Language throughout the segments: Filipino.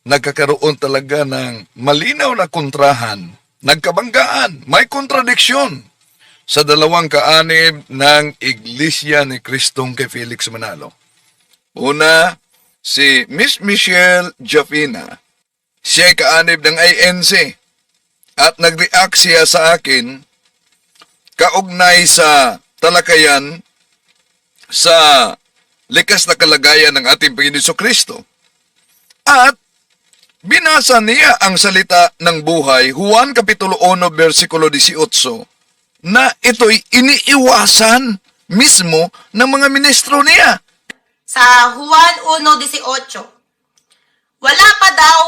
nagkakaroon talaga ng malinaw na kontrahan, nagkabanggaan, may kontradiksyon sa dalawang kaanib ng Iglesia ni Kristong kay Felix Manalo. Una, si Miss Michelle Jafina. Siya ay kaanib ng INC at nag-react siya sa akin kaugnay sa talakayan sa likas na kalagayan ng ating Panginoon Kristo. At binasa niya ang salita ng buhay, Juan Kapitulo 1, versikulo 18, na ito'y iniiwasan mismo ng mga ministro niya. Sa Juan 1:18, wala pa daw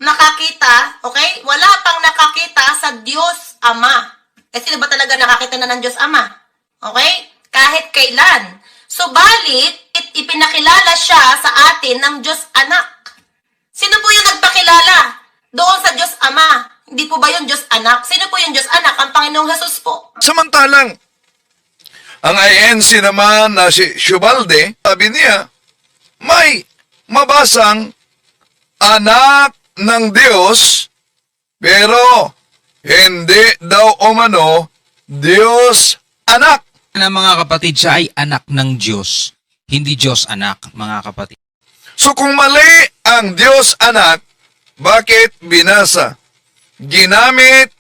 nakakita, okay? Wala pang nakakita sa Diyos Ama. Sino ba talaga nakakita na ng Diyos Ama? Okay? Kahit kailan. Subalit, ipinakilala siya sa atin ng Diyos Anak. Sino po yung nagpakilala doon sa Diyos Ama? Hindi po ba yung Diyos Anak? Sino po yung Diyos Anak? Ang Panginoong Jesus po. Samantalang, ang INC naman na si Shubalde, sabi niya, may mabasang anak ng Diyos, pero hindi daw umano Diyos Anak. Na mga kapatid, siya ay anak ng Diyos, hindi Diyos anak, mga kapatid. So kung mali ang Diyos Anak, bakit binasa? Ginamit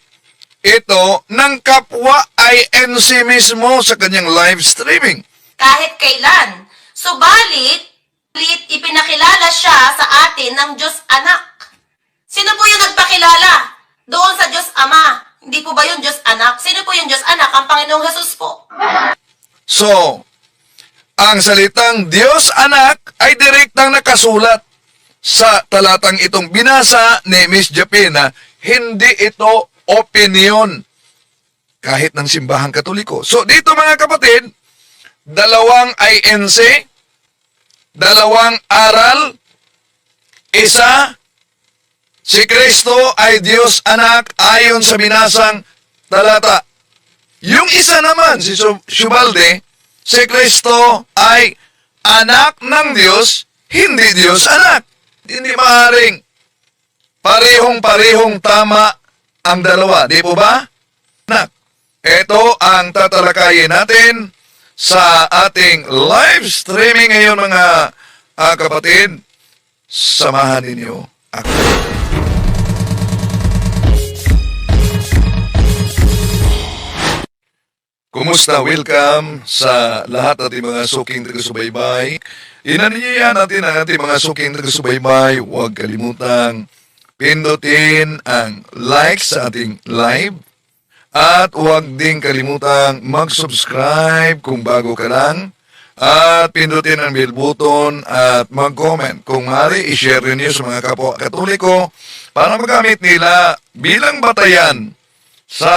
ito ng kapwa INC mismo sa kanyang live streaming. Kahit kailan. Subalit, ipinakilala siya sa atin ng Diyos Anak. Sino po yung nagpakilala doon sa Diyos Ama? Hindi po ba yung Diyos Anak? Sino po yung Diyos Anak? Ang Panginoong Jesus po. So, ang salitang Diyos Anak ay direktang nakasulat sa talatang itong binasa ni Miss Japina. Hindi ito opinion kahit ng simbahang Katoliko. So, dito mga kapatid, dalawang INC, dalawang aral, isa, si Kristo ay Diyos Anak ayon sa binasang talata. Yung isa naman, si Shubalde, si Kristo ay anak ng Diyos, hindi Diyos Anak. Hindi maaaring parehong-parehong tama ang dalawa. Di po ba? Anak. Ito ang tatalakayin natin sa ating live streaming ngayon mga kapatid. Samahan ninyo ako. Kumusta? Welcome sa lahat ating mga suking taga-subaybay. Inaniyayan natin ang ating mga suking taga-subaybay. Huwag kalimutang pindutin ang like sa ating live. At huwag ding kalimutang mag-subscribe kung bago ka lang. At pindutin ang bell button at mag-comment. Kung maaari, i-share rin niyo sa mga kapwa Katoliko para magamit nila bilang batayan sa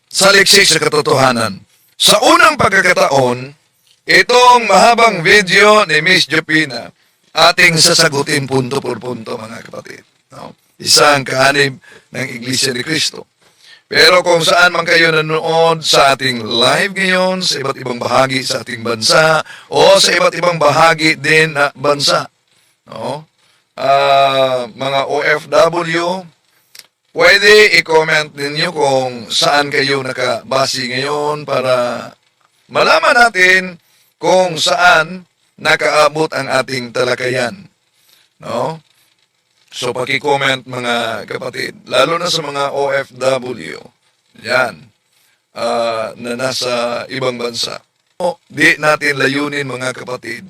saliksik sa katotohanan. Sa unang pagkakataon, itong mahabang video ni Miss Japina, ating sasagutin punto por punto mga kapatid. No? Isang kaanib ng Iglesia ni Cristo. Pero kung saan man kayo nanonood sa ating live ngayon, sa iba't ibang bahagi sa ating bansa, o sa iba't ibang bahagi din na bansa, no? Mga OFW, pwede i-comment ninyo kung saan kayo nakabase ngayon para malaman natin kung saan nakaabot ang ating talakayan. No? So, paki-comment mga kapatid, lalo na sa mga OFW, yan, na nasa ibang bansa. Di natin layunin mga kapatid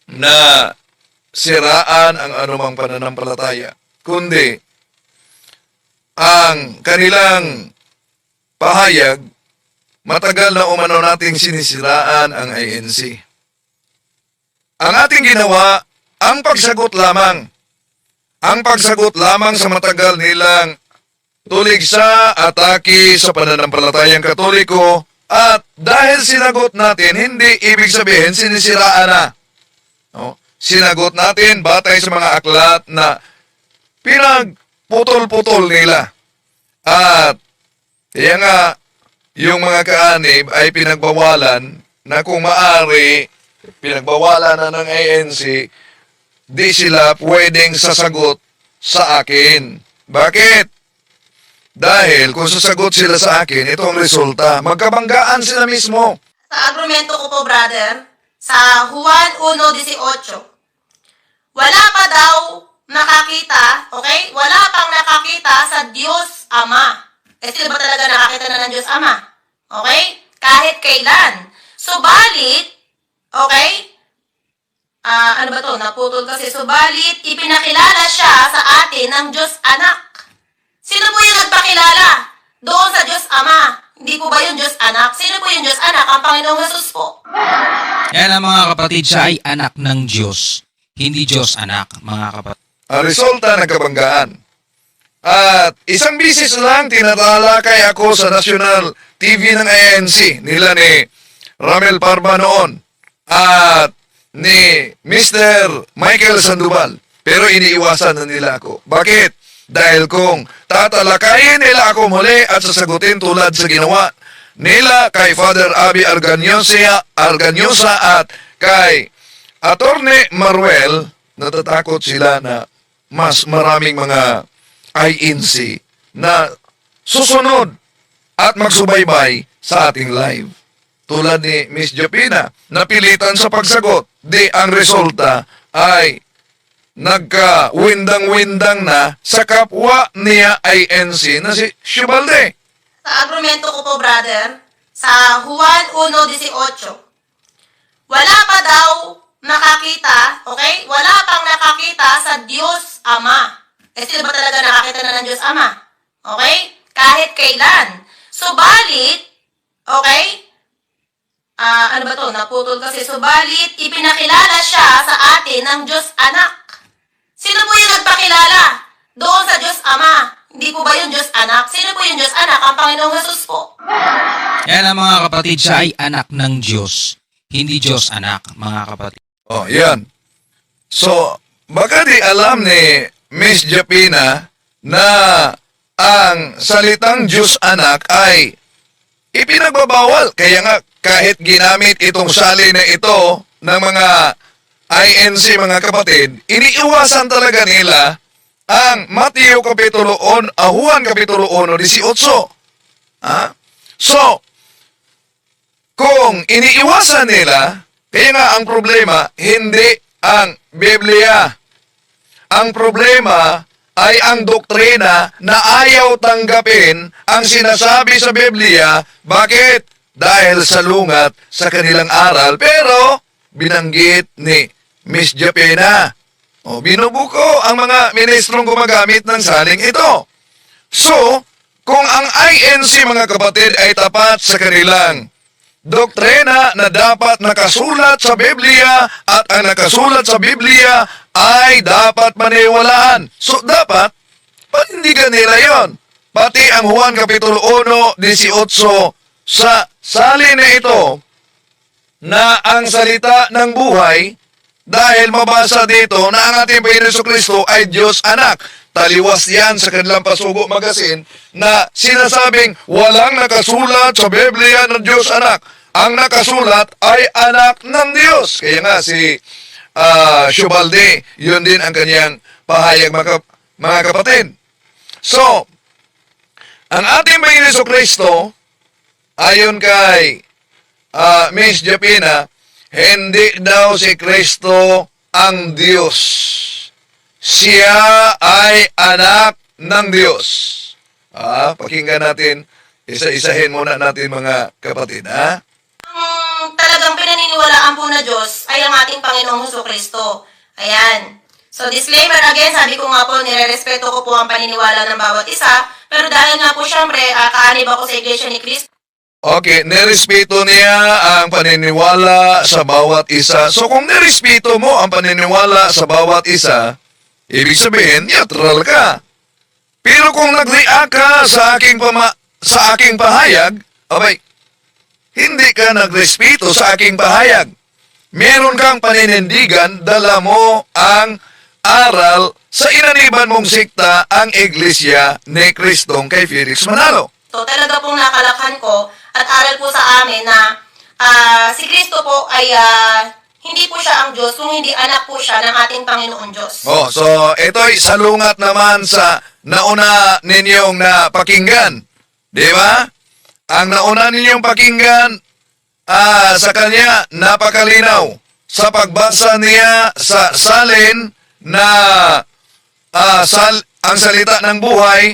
na siraan ang anumang pananampalataya, kundi ang kanilang pahayag, matagal na umano nating sinisiraan ang INC. Ang ating ginawa, ang pagsagot lamang sa matagal nilang tuligsa, atake sa pananampalatayang Katoliko, at dahil sinagot natin, hindi ibig sabihin sinisiraan na. No? Sinagot natin batay sa mga aklat na pinagputol-putol nila. At kaya nga, yung mga kaanib ay pinagbawalan na kung maaari, pinagbawalan na ng ANC, di sila pwedeng sasagot sa akin. Bakit? Dahil kung sasagot sila sa akin, ito ang resulta. Magkabanggaan sila mismo. Sa argumento ko po, brother, sa Juan 1:18, wala pa daw nakakita, okay? Wala pang nakakita sa Diyos Ama. Sila ba talaga nakakita na ng Diyos Ama? Okay? Kahit kailan. Subalit, okay? Ano ba to? Naputol kasi. Subalit, ipinakilala siya sa atin ng Diyos Anak. Sino po yung nagpakilala? Doon sa Diyos Ama. Hindi po ba yung Diyos Anak? Sino po yung Diyos Anak? Ang Panginoong Jesus po. Yan ang mga kapatid, siya ay anak ng Diyos. Hindi Diyos anak, mga kapatid. Ang resulta, nagkabanggaan. At isang bisis lang tinatalakay ako sa national TV ng ANC nila ni Ramel Parba noon at ni Mr. Michael Sandoval. Pero iniiwasan na nila ako. Bakit? Dahil kung tatalakayin nila ako muli at sasagutin tulad sa ginawa nila kay Father Abby Arganyosa at kay Attorney Maruel, natatakot sila na mas maraming mga INC na susunod at magsubaybay sa ating live. Tulad ni Miss Jopina, napilitan sa pagsagot. Di ang resulta ay nagka-windang-windang na sa kapwa niya INC na si Shubalde. Sa argumento ko po, brother, sa Juan 1:18, wala pa daw nakakita, okay? Wala pang nakakita sa Diyos Ama. Sila ba talaga nakakita na ng Diyos Ama? Okay? Kahit kailan. Subalit, okay? Ano ba to? Naputol kasi. Subalit, ipinakilala siya sa atin ng Diyos Anak. Sino po yung nagpakilala? Doon sa Diyos Ama. Hindi po ba yung Diyos Anak? Sino po yung Diyos Anak? Ang Panginoong Jesus po. Yan ang mga kapatid, siya ay anak ng Diyos. Hindi Diyos anak, mga kapatid. Oh, yan. So, baka di alam ni Miss Japina na ang salitang Diyos anak ay ipinagbabawal. Kaya nga, kahit ginamit itong sali na ito ng mga INC, mga kapatid, iniiwasan talaga nila ang Mateo Kapitulo 1, Juan Kapitulo 1:18. So, kung iniiwasan nila, kaya nga ang problema, hindi ang Biblia. Ang problema ay ang doktrina na ayaw tanggapin ang sinasabi sa Biblia. Bakit? Dahil sa lungat sa kanilang aral. Pero, binanggit ni Miss Japena. Binubuko ang mga ministrong gumagamit ng saling ito. So, kung ang INC, mga kapatid, ay tapat sa kanilang doktrina na dapat nakasulat sa Biblia at ang nakasulat sa Biblia ay dapat maniwalaan. So, dapat panindigan nila yon. Pati ang Juan Kapitulo 1:18 sa sali na ito na ang salita ng buhay dahil mabasa dito na ang ating Panginoon Jesucristo ay Diyos Anak. Taliwas yan sa kanilang Pasugo Magazine na sinasabing walang nakasulat sa Biblia ng Diyos Anak. Ang nakasulat ay anak ng Diyos. Kaya nga si Shubalde, yun din ang kanyang pahayag, mga kapatid. So, ang ating Panginoon Jesucristo, ayon kay Miss Japina, hindi daw si Kristo ang Diyos. Siya ay anak ng Diyos. Pakinggan natin, isa-isahin muna natin, mga kapatid. Talagang pinaniniwalaan po na Diyos ay ang ating Panginoong Jesucristo. Ayan. So, disclaimer again, sabi ko nga po, nire-respeto ko po ang paniniwala ng bawat isa. Pero dahil nga po, syempre, kaanib ako sa Iglesia ni Cristo. Okay, nirespeto niya ang paniniwala sa bawat isa. So, kung nirespeto mo ang paniniwala sa bawat isa, ibig sabihin, neutral ka. Pero kung nag-react ka sa aking pahayag, abay, hindi ka nagrespeto sa aking pahayag. Meron kang paninindigan, dala mo ang aral sa inaniban mong sikta, ang Iglesia ni Kristong kay Felix Manalo. So, talaga pong nakalakhan ko at aral po sa amin na si Kristo po ay siya ang Diyos kung hindi anak po siya ng ating Panginoon Diyos. Oh, so ito'y salungat naman sa nauna ninyong napakinggan. Di ba? Ang nauna ninyong pakinggan sa kanya napakalinaw sa pagbasa niya sa salin na ang salita ng buhay,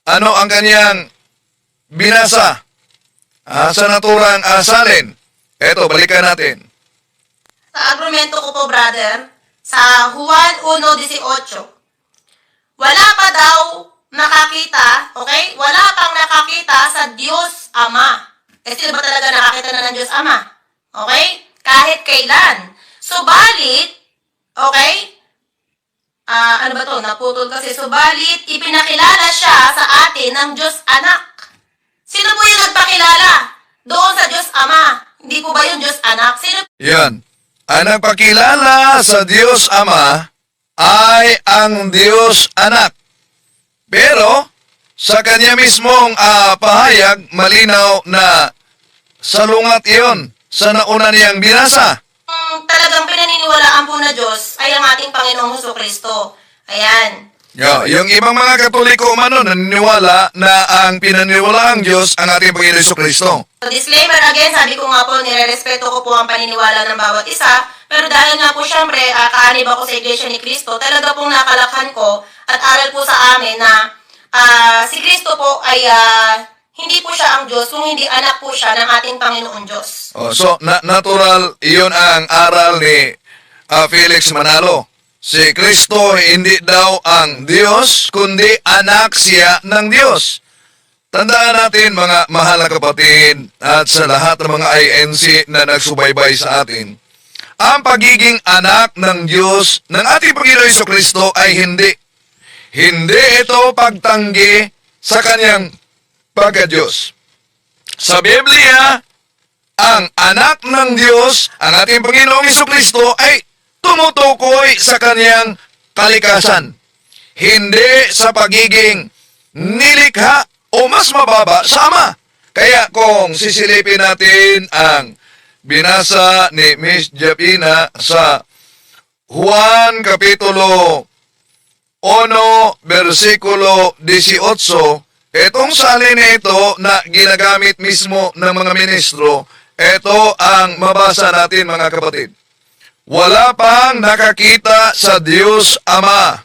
ano ang kanyang binasa sa naturang salin. Eto, balikan natin. Sa argumento ko po, brother, sa Juan 1:18, wala pa daw nakakita, okay? Wala pang nakakita sa Diyos Ama. Sino ba talaga nakakita na ng Diyos Ama? Okay? Kahit kailan. Subalit, okay? Ano ba to? Naputol kasi. Subalit, ipinakilala siya sa atin ng Diyos Anak. Sino po yung nagpakilala doon sa Diyos Ama? Hindi po ba yung Diyos Anak? Sino? Yan. Ang nagpakilala sa Diyos Ama ay ang Diyos Anak. Pero, sa kanya mismong pahayag, malinaw na salungat iyon sa nauna niyang binasa. Talagang pinaniniwalaan po na Diyos ay ang ating Panginoong Hesus-Kristo. Ayan. Yung ibang mga Katoliko umano naniniwala na ang pinaniniwalaang Diyos ang ating Panginoon Jesucristo. So, disclaimer again, sabi ko nga po, nirerespeto ko po ang paniniwala ng bawat isa. Pero dahil nga po syempre, kaanib ako sa Iglesia ni Cristo, talaga pong nakalakhan ko at aral po sa amin na si Cristo po ay hindi po siya ang Diyos kung hindi anak po siya ng ating Panginoon Diyos. So, natural, iyon ang aral ni Felix Manalo. Si Kristo hindi daw ang Diyos, kundi anak siya ng Diyos. Tandaan natin mga mahal na kapatid at sa lahat ng mga INC na nagsubaybay sa atin, ang pagiging anak ng Diyos ng ating Panginoon Jesucristo ay hindi. Hindi ito pagtanggi sa kanyang pagka-Diyos. Sa Biblia, ang anak ng Diyos, ang ating Panginoong Jesucristo ay tumutukoy sa kanyang kalikasan. Hindi sa pagiging nilikha o mas mababa sa Ama. Kaya kung sisilipin natin ang binasa ni Miss Japina sa Juan Kapitulo 1, versikulo 18, itong salin na ito na ginagamit mismo ng mga ministro, ito ang mabasa natin mga kapatid. Wala pang nakakita sa Diyos Ama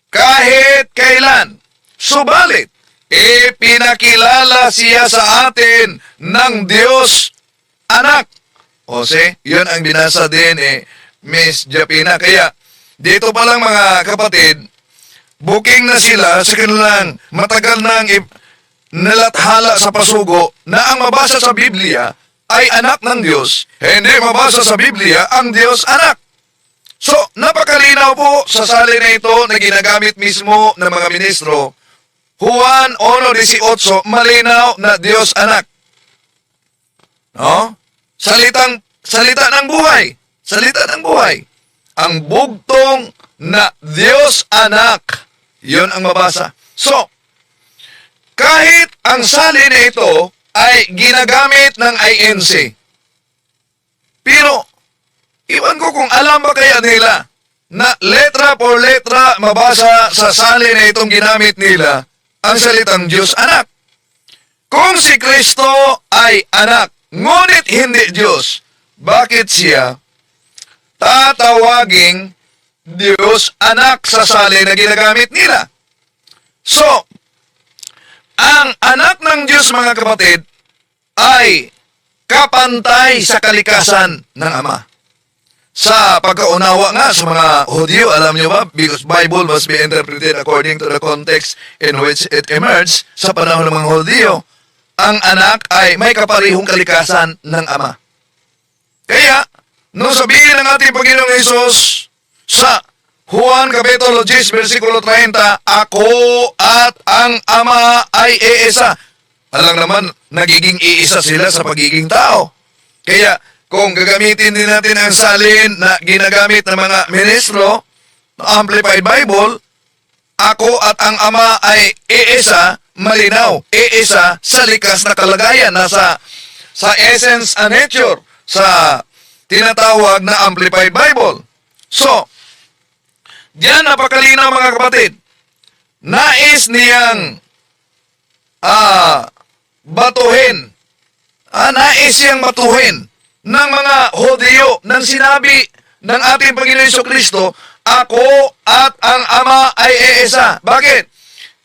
kahit kailan. Subalit, ipinakilala siya sa atin ng Diyos Anak. O yun ang binasa din Miss Japina. Kaya, dito pa lang mga kapatid, booking na sila sa kanilang matagal nang nalathala sa pasugo na ang mabasa sa Biblia ay anak ng Diyos, hindi mabasa sa Biblia ang Diyos Anak. So, napakalinaw po sa salin na ito na ginagamit mismo ng mga ministro. Juan 1:18, malinaw na Diyos Anak. No? Salita ng buhay. Salita ng buhay. Ang bugtong na Diyos Anak. Yun ang mabasa. So, kahit ang salin na ito ay ginagamit ng INC. Pero, iwan ko kung alam ba kaya nila na letra por letra mabasa sa salin na itong ginamit nila ang salitang Diyos Anak. Kung si Kristo ay anak, ngunit hindi Diyos, bakit siya tatawaging Diyos Anak sa salin na ginagamit nila? So, ang anak ng Diyos, mga kapatid, ay kapantay sa kalikasan ng Ama. Sa pagkaunawa nga sa mga Hudyo, alam nyo ba, because Bible must be interpreted according to the context in which it emerged sa panahon ng mga Hudyo, ang anak ay may kaparihong kalikasan ng Ama. Kaya, nung sabihin ng ating Panginoong Hesus sa Juan Kapitulo 10, versikulo 30, ako at ang Ama ay iisa. Alam naman, nagiging iisa sila sa pagiging tao. Kaya, kung gagamitin din natin ang salin na ginagamit ng mga ministro, Amplified Bible, ako at ang Ama ay iisa, malinaw, iisa sa likas na kalagayan, nasa sa essence and nature, sa tinatawag na Amplified Bible. So, diyan napakalinaw mga kapatid. Nais niyang batuhin. Nais siyang batuhin ng mga Hudyo nang sinabi ng ating Panginoon Jesucristo, ako at ang Ama ay iisa. Bakit?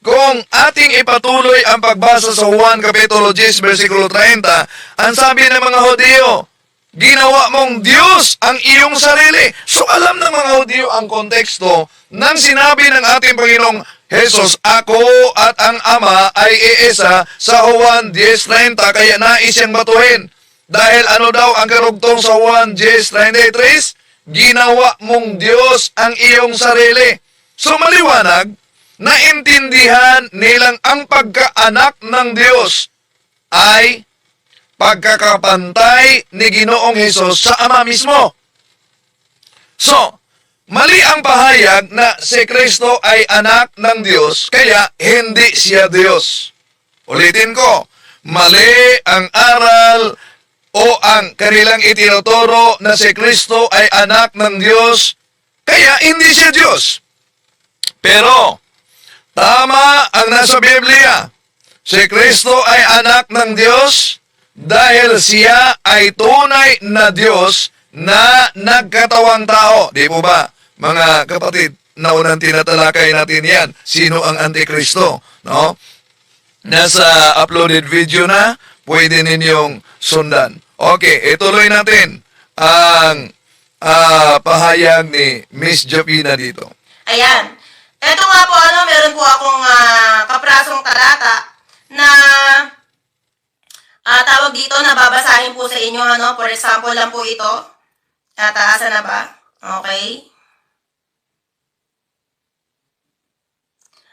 Kung ating ipatuloy ang pagbasa sa Juan Kapitulo 10, versikulo 30, ang sabi ng mga Hudyo, ginawa mong Diyos ang iyong sarili. So alam ng mga Hudyo ang konteksto nang sinabi ng ating Panginoong Jesus, ako at ang Ama ay iisa sa Juan 10:30, kaya nais siyang batuhin. Dahil ano daw ang karugtong sa Juan 10:33? Ginawa mong Diyos ang iyong sarili. So maliwanag, naintindihan nilang ang pagkaanak ng Diyos ay pagkakapantay ni Ginoong Hesus sa Ama mismo. So, mali ang pahayag na si Kristo ay anak ng Diyos, kaya hindi siya Diyos. Ulitin ko, mali ang aral o ang kanilang itinuturo na si Kristo ay anak ng Diyos, kaya hindi siya Diyos. Pero, tama ang nasa Biblia. Si Kristo ay anak ng Diyos dahil siya ay tunay na Diyos na nagkatawang tao. Di po ba, mga kapatid, naunang tinatalakay natin yan. Sino ang Antikristo? No? Nasa uploaded video na, pwede ninyong sundan. Okay, ituloy natin ang pahayag ni Miss Jopina dito. Ayan. Ito nga po, meron po akong kaprasong talata na tawag dito na babasahin po sa inyo. For example lang po ito. Taasan na ba? Okay.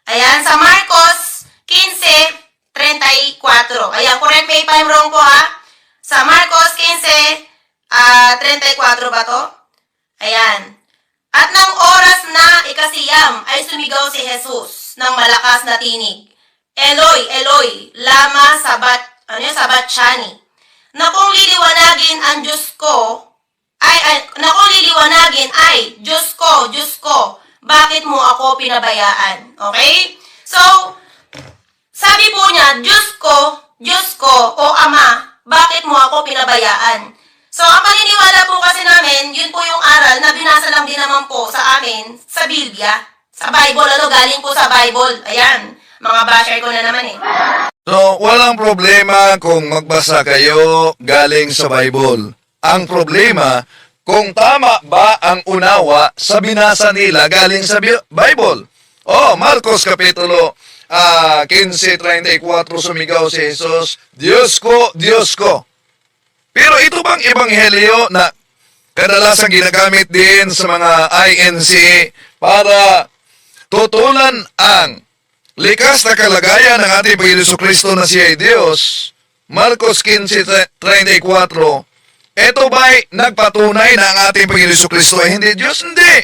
Ayan, sa Marcos 15:34. Ayan, correct me if I'm wrong po ha. Sa Marcos 15:34 ba to? Ayan. At nang oras na ikasiyam ay sumigaw si Jesus ng malakas na tinig. Eloi, Eloi, lama sabatchani. Na kung liliwanagin ang Diyos ko, Diyos ko, bakit mo ako pinabayaan? Okay? So, sabi po niya, Diyos ko, o Ama, bakit mo ako pinabayaan? So, ang paniniwala po kasi namin, yun po yung aral na binasa lang din naman po sa amin sa Biblia. Sa Bible, galing po sa Bible. Ayan, mga basher ko na naman eh. So, walang problema kung magbasa kayo galing sa Bible. Ang problema, kung tama ba ang unawa sa binasa nila galing sa Bible. Marcos Kapitulo 15:34, sumigaw si Jesus, Diyos ko, Diyos ko. Pero ito bang ebanghelyo na kadalasang ginagamit din sa mga INC para tutulan ang likas na kalagayan ng ating Panginoon Jesucristo na siya ay Diyos? Marcos 15:34, ito ba'y nagpatunay na ang ating Panginoon Jesucristo ay hindi Diyos? Hindi.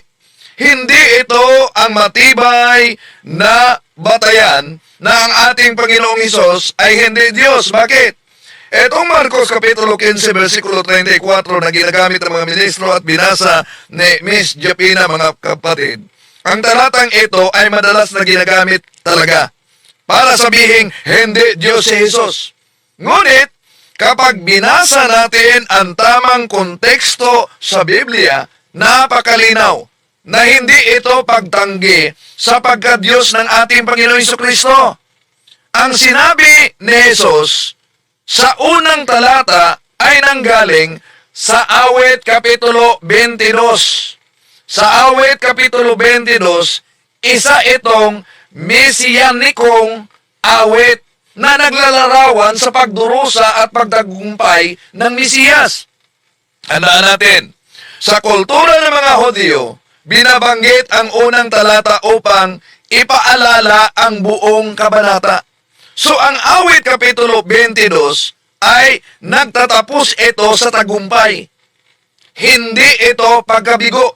Hindi ito ang matibay na batayan na ang ating Panginoong Hesus ay hindi Diyos. Bakit? Etong Marcos Kapitulo 15, versikulo 34 na ginagamit ng mga ministro at binasa ni Miss Jopina, mga kapatid. Ang talatang ito ay madalas na ginagamit talaga para sabihin hindi Diyos si Jesus. Ngunit, kapag binasa natin ang tamang konteksto sa Biblia, napakalinaw na hindi ito pagtanggi sa pagka-Diyos ng ating Panginoon Jesucristo. Ang sinabi ni Jesus sa unang talata ay nanggaling sa Awit Kapitulo 22. Sa Awit Kapitulo 22, isa itong mesiyanikong awit na naglalarawan sa pagdurusa at pagtagumpay ng Mesiyas. Tandaan natin, sa kultura ng mga Hudyo, binabanggit ang unang talata upang ipaalala ang buong kabanata. So ang Awit Kapitulo 22 ay nagtatapos ito sa tagumpay. Hindi ito pagkabigo.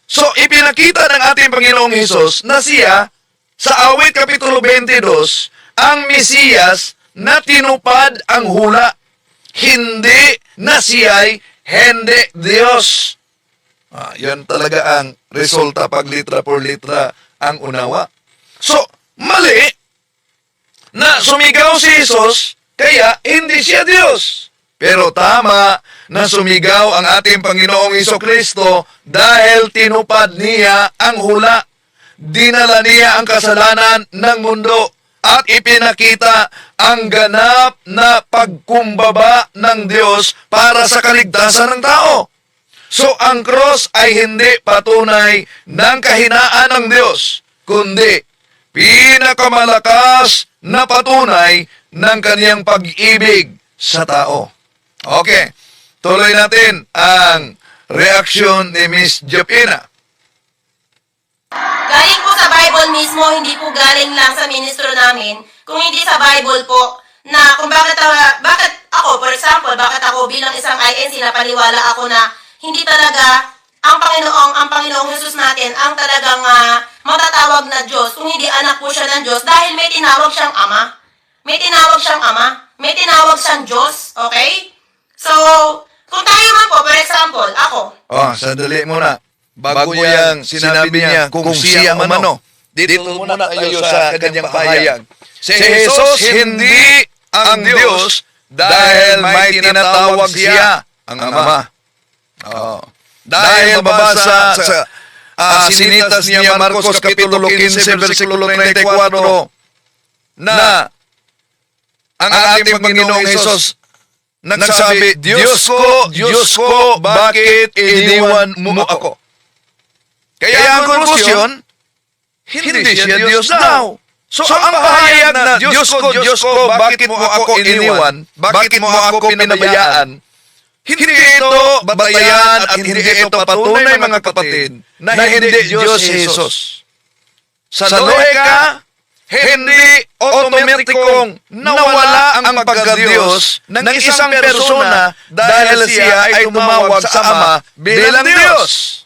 So ipinakita ng ating Panginoong Hesus na siya sa Awit Kapitulo 22 ang Mesiyas na tinupad ang hula. Hindi na siya'y hindi Diyos. Yan talaga ang resulta pag litra por litra ang unawa. So, mali na sumigaw si Jesus, kaya hindi siya Diyos. Pero tama na sumigaw ang ating Panginoong Hesukristo dahil tinupad niya ang hula. Dinala niya ang kasalanan ng mundo at ipinakita ang ganap na pagkumbaba ng Diyos para sa kaligtasan ng tao. So, ang cross ay hindi patunay ng kahinaan ng Diyos, kundi pinakamalakas na patunay ng kaniyang pag-ibig sa tao. Okay, tuloy natin ang reaksyon ni Miss Jopina. Galing po sa Bible mismo, hindi po galing lang sa ministro namin. Kung hindi sa Bible po, na kung bakit ako, for example, bakit ako bilang isang INC, napaniwala ako na hindi talaga ang Panginoong Jesus natin, ang talagang matatawag na Diyos, kung hindi anak po siya ng Diyos, dahil may tinawag siyang Ama. May tinawag siyang Ama. May tinawag siyang Diyos. Okay? So, kung tayo man po, for example, ako, Sandali muna. Bago yang sinabi niya kung siya umano, dito muna tayo sa kanyang pahayag. Si Jesus hindi ang Diyos dahil may tinatawag siya ang Ama. Dahil mabasa sa sinitas niya Marcos Kapitulo 15, versikulo 34, na ang ating Panginoong Hesus nagsabi, Diyos ko, bakit iniwan mo ako? Kaya ang konklusyon, hindi siya Diyos daw. So ang pahayag na Diyos ko, bakit mo ako iniwan? Bakit mo ako pinabayaan? Hindi ito batayan at hindi ito patunay, mga kapatid, na hindi Diyos si Jesus. Sa lohika, hindi otomatikong nawala ang pagka-Diyos ng isang persona dahil siya ay tumawag sa Ama bilang Diyos.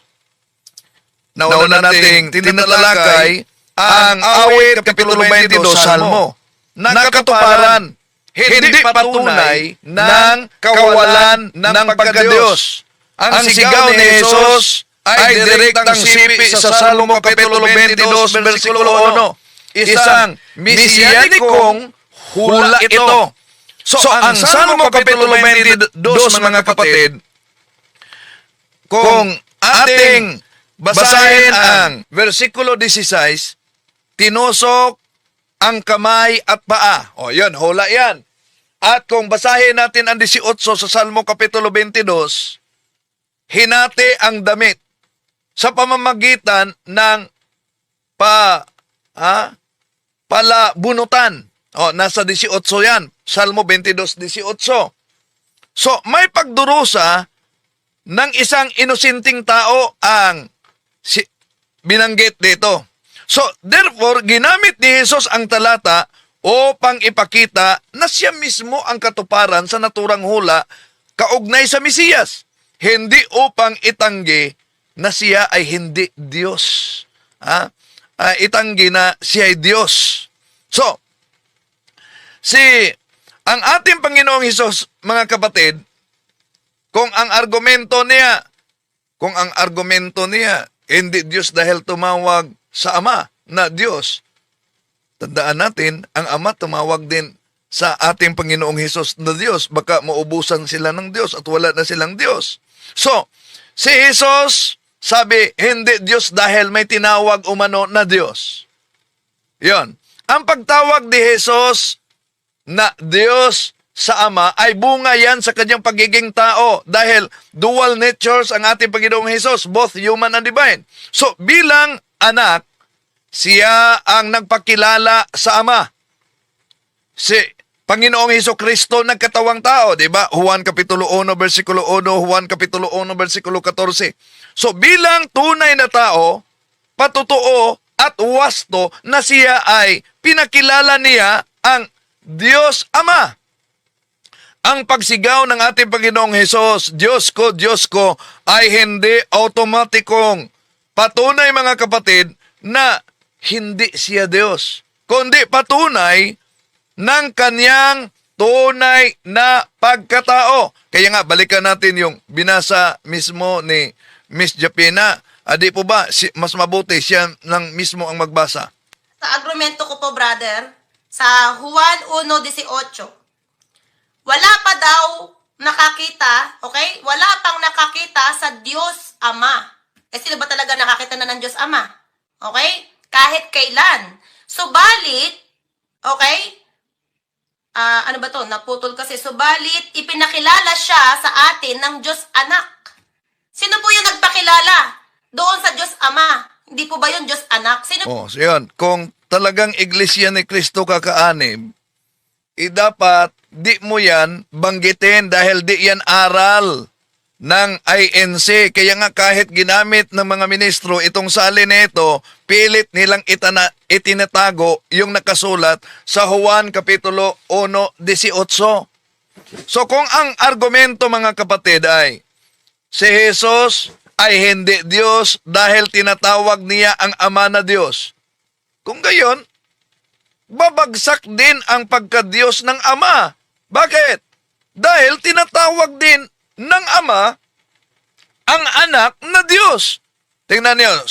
Nauna nating tinatalakay ang awit Kapitulo 22, Salmo, na katuparan, hindi patunay ng kawalan ng pagka-Diyos. Ang sigaw ni Jesus ay direktang sipi sa Salmo Kapitulo 22, versikulo 1. Isang mesiyanikong hula ito. So, ang Salmo Kapitulo 22, mga kapatid, kung ating basahin ang versikulo 16, tinusok ang kamay at paa. O, yun, hula yan. At kung basahin natin ang 18 sa Salmo Kapitulo 22, hinati ang damit sa pamamagitan ng palabunutan. O, nasa 18 yan. Salmo 22:18. So, may pagdurusa ng isang inusinting tao ang binanggit dito. So, therefore, ginamit ni Jesus ang talata upang ipakita na siya mismo ang katuparan sa naturang hula kaugnay sa Mesiyas. Hindi upang itanggi na siya ay hindi Diyos. Itanggi na siya ay Diyos. So, ang ating Panginoong Hesus, mga kapatid, kung ang argumento niya, hindi Diyos dahil tumawag sa Ama na Diyos, tandaan natin, ang Ama tumawag din sa ating Panginoong Hesus na Diyos. Baka maubusan sila ng Diyos at wala na silang Diyos. So, si Jesus, sabi, hindi Diyos dahil may tinawag umano na Diyos. Yon. Ang pagtawag ni Jesus na Diyos sa Ama ay bunga yan sa kanyang pagiging tao dahil dual natures ang ating Panginoong Hesus, both human and divine. So, bilang anak, siya ang nagpakilala sa Ama. Si Panginoong Hesukristo nagkatawang tao, di ba? Juan Kapitulo 1, versikulo 1, Juan Kapitulo 1, versikulo 14. So, bilang tunay na tao, patutuo at wasto na siya ay pinakilala niya ang Diyos Ama. Ang pagsigaw ng ating Panginoong Hesus, Diyos ko, ay hindi automatikong patunay, mga kapatid, na hindi siya Diyos, kundi patunay ng kanyang tunay na pagkatao. Kaya nga, balikan natin yung binasa mismo ni Miss Japina. Di po ba, mas mabuti siya lang mismo ang magbasa? Sa argumento ko po, brother, sa Juan 1:18, wala pa daw nakakita, okay? Wala pang nakakita sa Diyos Ama. Sino ba talaga nakakita na ng Diyos Ama? Okay? Kahit kailan. Subalit, okay? Ano ba to? Naputol kasi. Subalit, ipinakilala siya sa atin ng Diyos Anak. Sino po yung nagpakilala doon sa Diyos Ama? Hindi po ba yun Diyos Anak? Sino? So yun, kung talagang iglesia ni Kristo kakaanib, dapat di mo yan banggitin dahil di yan aral ng INC. Kaya nga kahit ginamit ng mga ministro itong salin nito, pilit nilang itinatago yung nakasulat sa Juan Kapitulo 1:18. So kung ang argumento mga kapatid ay si Jesus ay hindi Diyos dahil tinatawag niya ang Ama na Diyos, kung gayon, babagsak din ang pagka-Diyos ng Ama. Bakit? Dahil tinatawag din ng Ama ang anak na Diyos. Tingnan niyo.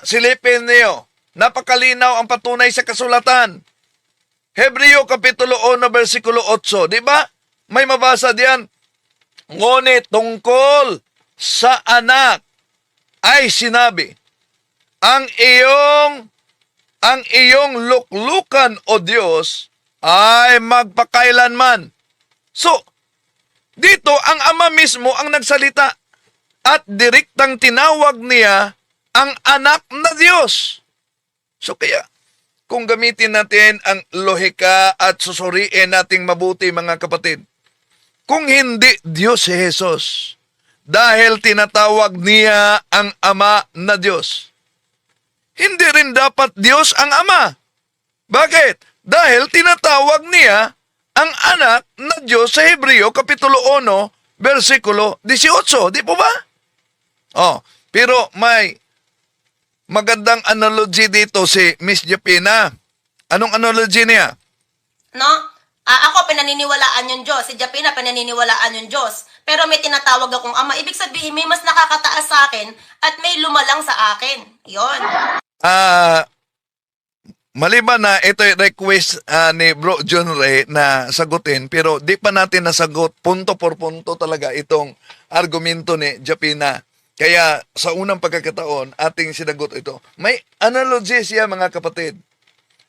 Silipin niyo. Napakalinaw ang patunay sa kasulatan. Hebreo Kapitulo 1, versikulo 8. Di ba? May mabasa diyan. Ngunit tungkol sa anak ay sinabi, ang iyong luklukan o Diyos ay magpakailanman. So, dito ang Ama mismo ang nagsalita at direktang tinawag niya ang anak na Diyos. So kaya, kung gamitin natin ang lohika at susuriin nating mabuti mga kapatid, kung hindi Diyos si Jesus, dahil tinatawag niya ang Ama na Diyos, hindi rin dapat Diyos ang Ama. Bakit? Dahil tinatawag niya ang anak na Diyos sa Hebreo Kapitulo 1, versikulo 18. Di po ba? Pero may magandang analogy dito si Miss Japina. Anong analogy niya? No? Ako, pinaniniwalaan yung Diyos. Si Japina, pinaniniwalaan yung Diyos. Pero may tinatawag akong Ama. Ibig sabihin, may mas nakakataas sa akin at may lumalang sa akin. Yon. Maliban na ito yung request ni Bro John Ray na sagutin, pero di pa natin nasagot punto por punto talaga itong argumento ni Japina. Kaya sa unang pagkakataon, ating sinagot ito. May analogy siya mga kapatid.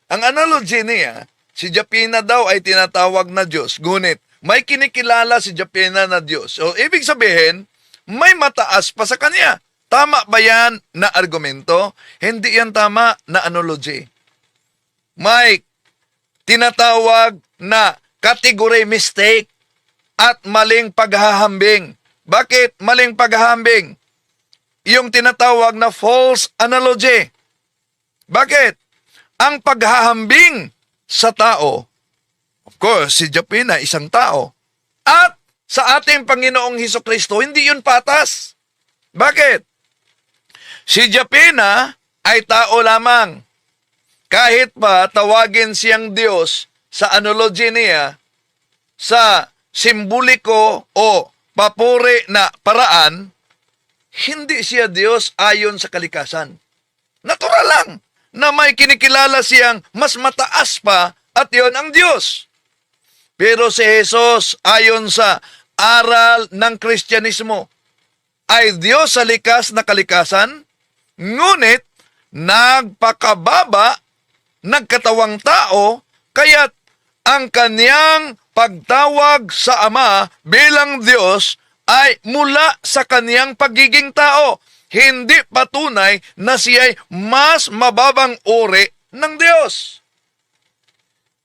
Ang analogy niya, si Japina daw ay tinatawag na Diyos, ngunit may kinikilala si Japina na Diyos. So, ibig sabihin, may mataas pa sa kanya. Tama ba yan na argumento? Hindi yan tama na analogy. May tinatawag na category mistake at maling paghahambing. Bakit maling paghahambing? Yung tinatawag na false analogy. Bakit? Ang paghahambing sa tao, of course, si Japina isang tao. At sa ating Panginoong Hesukristo, hindi yun patas. Bakit? Si Japina ay tao lamang. Kahit pa tawagin siyang Diyos sa analogy niya, sa simboliko o papuri na paraan, hindi siya Diyos ayon sa kalikasan. Natural lang na may kinikilala siyang mas mataas pa at yon ang Diyos. Pero si Jesus ayon sa aral ng Kristyanismo ay Diyos sa likas na kalikasan, ngunit nagpakababa, nagkatawang tao, kaya't ang kanyang pagtawag sa Ama bilang Diyos ay mula sa kaniyang pagiging tao. Hindi patunay na siya'y mas mababang uri ng Diyos.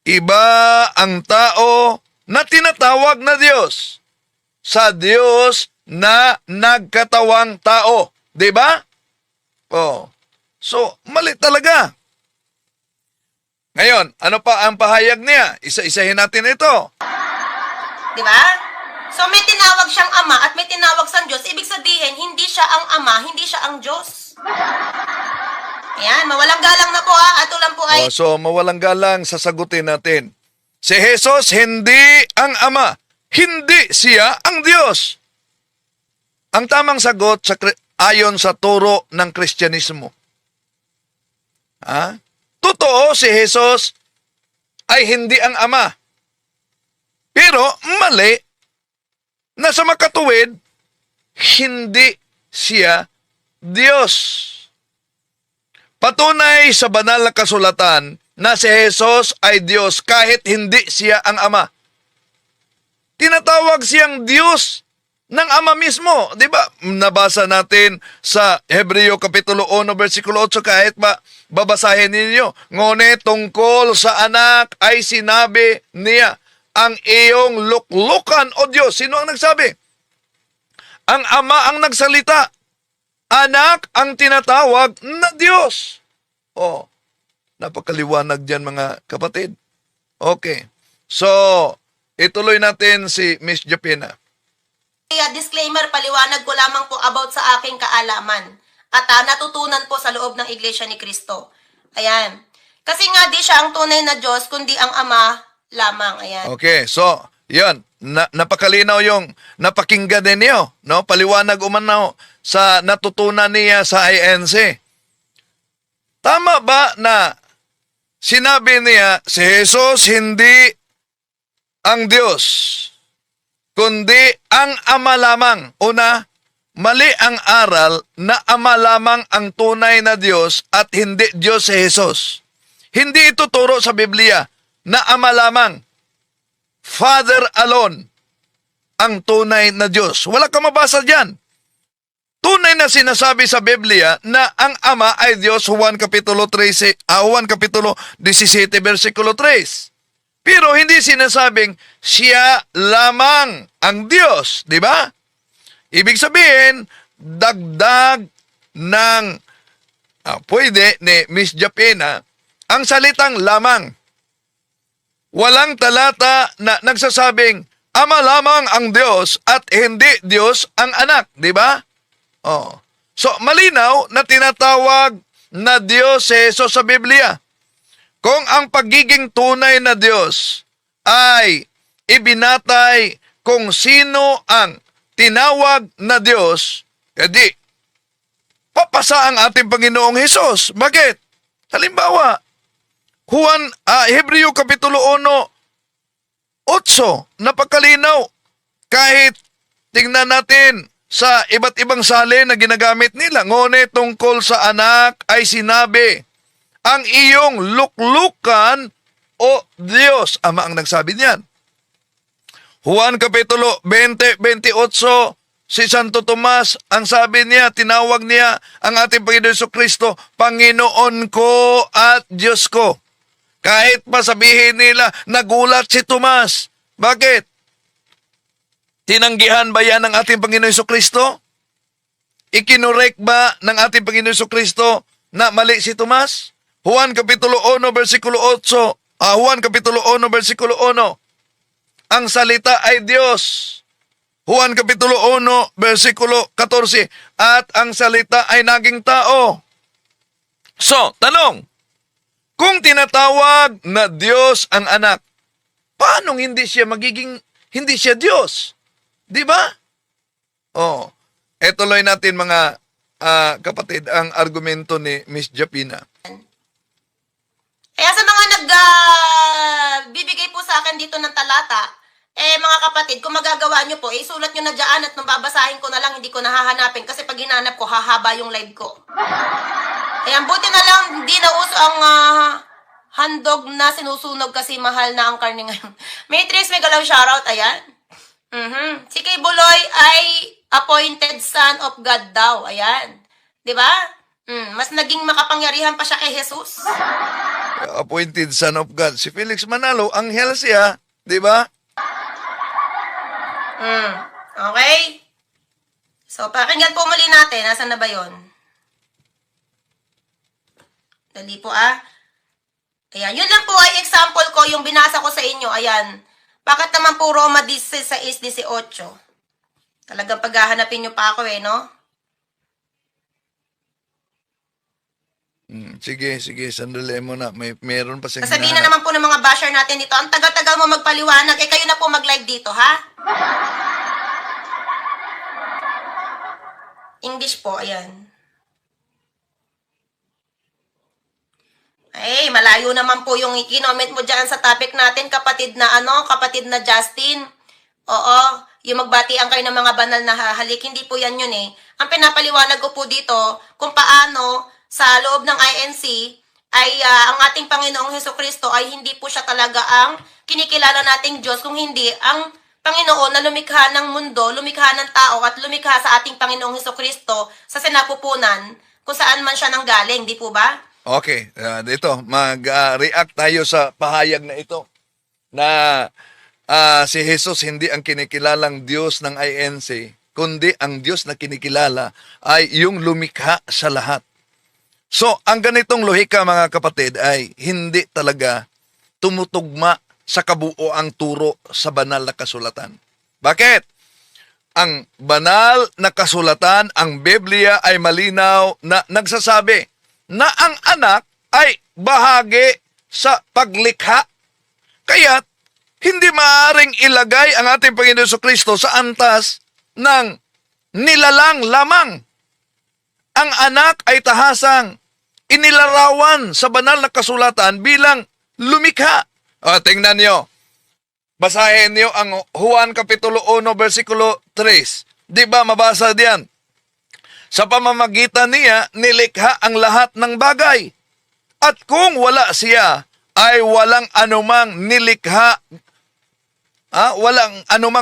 Iba ang tao na tinatawag na Diyos sa Diyos na nagkatawang tao. Diba? So, mali talaga. Ngayon, ano pa ang pahayag niya? Isa-isahin natin ito. Diba? So may tinawag siyang Ama at may tinawag siyang Diyos. Ibig sabihin, hindi siya ang Ama, hindi siya ang Diyos. Ayan, mawalang galang na po At ito lang po ay... So, mawalang galang sasagutin natin. Si Jesus hindi ang Ama. Hindi siya ang Diyos. Ang tamang sagot ayon sa turo ng Kristyanismo. Totoo, si Jesus ay hindi ang Ama. Pero mali na sa makatuwid, hindi siya Diyos. Patunay sa banal na kasulatan na si Jesus ay Diyos kahit hindi siya ang Ama. Tinatawag siyang Diyos ng Ama mismo. Di ba? Nabasa natin sa Hebreo Kapitulo 1, versikulo 8, kahit ba babasahin ninyo. Ngunit tungkol sa anak ay sinabi niya, ang iyong luklukan, o Diyos. Sino ang nagsabi? Ang Ama ang nagsalita. Anak ang tinatawag na Diyos. Napakaliwanag dyan, mga kapatid. Okay. So, ituloy natin si Miss Jopina. Disclaimer, paliwanag ko lamang po about sa aking kaalaman at natutunan po sa loob ng Iglesia ni Cristo. Ayan. Kasi nga di siya ang tunay na Diyos, kundi ang Ama lamang. Ayan. Okay, so, yan. Napakalinaw yung napakinggan din niyo. No? Paliwanag umanaw sa natutunan niya sa INC. Tama ba na sinabi niya si Jesus hindi ang Diyos, kundi ang Ama lamang? Una, mali ang aral na Ama lamang ang tunay na Diyos at hindi Diyos si Jesus. Hindi ito turo sa Biblia na Ama lamang, Father alone, ang tunay na Diyos. Wala ka mabasa dyan. Tunay na sinasabi sa Biblia na ang Ama ay Diyos, Juan Kapitulo 17, versikulo 3. Pero hindi sinasabing siya lamang ang Diyos, di ba? Ibig sabihin, dagdag ng pwede ni Miss Japena ang salitang lamang. Walang talata na nagsasabing Ama lamang ang Diyos at hindi Diyos ang anak, di ba? So, malinaw na tinatawag na Diyos si Jesus sa Biblia. Kung ang pagiging tunay na Diyos ay ibinatay kung sino ang tinawag na Diyos, edi, papasa ang ating Panginoong Hesus. Bakit? Halimbawa, Hebreo Kapitulo 1:8, napakalinaw. Kahit tingnan natin sa iba't ibang salin na ginagamit nila, ngunit tungkol sa anak ay sinabi, ang iyong luklukan, o Diyos. Ama ang nagsabi niyan. Juan Kapitulo 20:28, si Santo Tomas, ang sabi niya, tinawag niya ang ating Panginoon Jesucristo, Panginoon ko at Diyos ko. Kahit pa sabihin nila, nagulat si Tomas. Bakit? Tinanggihan ba yan ng ating Panginoon Jesucristo? Ikinurek ba ng ating Panginoon Jesucristo na mali si Tomas? Juan Kapitulo 1, versikulo 8. Juan Kapitulo 1, versikulo 1. Ang salita ay Diyos. Juan Kapitulo 1, versikulo 14. At ang salita ay naging tao. So, tanong, kung tinatawag na Diyos ang anak, paano hindi siya Diyos? Di ba? Tuloy natin, mga kapatid, ang argumento ni Miss Japina. Kaya sa mga bibigay po sa akin dito ng talata, mga kapatid, kung magagawa nyo po, isulat nyo na dyan at nung babasahin ko na lang, hindi ko nahahanapin kasi pag hinanap ko, hahaba yung live ko. Kaya buti na lang, hindi na uso ang handog na sinusunog kasi mahal na ang karne ngayon. Matrix, may galaw shoutout, ayan. Si Kay Buloy ay appointed son of God daw, ayan. Diba? Mas naging makapangyarihan pa siya kay Jesus. Appointed son of God. Si Felix Manalo, anghel siya, di ba? Okay? So, pakinggan po muli natin. Nasaan na ba yun? Dali po Ayan. Yun lang po ay example ko, yung binasa ko sa inyo. Ayan. Bakit naman po Roma 16:18? Talagang paghahanapin nyo pa ako no? Sige, sandali mo na. Meron pa siyang Sasabihin na naman po ng mga basher natin dito, ang tagal-tagal mo magpaliwanag, kayo na po mag-live dito, ha? English po, ayan. Ay, malayo naman po yung i-comment mo dyan sa topic natin, kapatid na Justin. Oo, yung magbatian kayo ng mga banal na halik, hindi po yan yun eh. Ang pinapaliwanag ko po dito, kung paano sa loob ng INC ay ang ating Panginoong Hesukristo ay hindi po siya talaga ang kinikilala nating Diyos, kung hindi ang Panginoon na lumikha ng mundo, lumikha ng tao at lumikha sa ating Panginoong Hesukristo sa sinapupunan kung saan man siya nanggaling, di po ba? Okay, dito, mag-react tayo sa pahayag na ito na si Jesus hindi ang kinikilalang Diyos ng INC, kundi ang Diyos na kinikilala ay yung lumikha sa lahat. So, ang ganitong lohika mga kapatid ay hindi talaga tumutugma sa kabuoang turo sa banal na kasulatan. Bakit? Ang banal na kasulatan, ang Biblia ay malinaw na nagsasabi na ang anak ay bahagi sa paglikha. Kaya't hindi maaaring ilagay ang ating Panginoon Jesucristo sa antas ng nilalang lamang. Ang anak ay tahasang inilarawan sa banal na kasulatan bilang lumikha. O, tingnan nyo. Basahin nyo ang Juan Kapitulo 1, versikulo 3. Di ba mabasa diyan? Sa pamamagitan niya, nilikha ang lahat ng bagay. At kung wala siya, ay walang anumang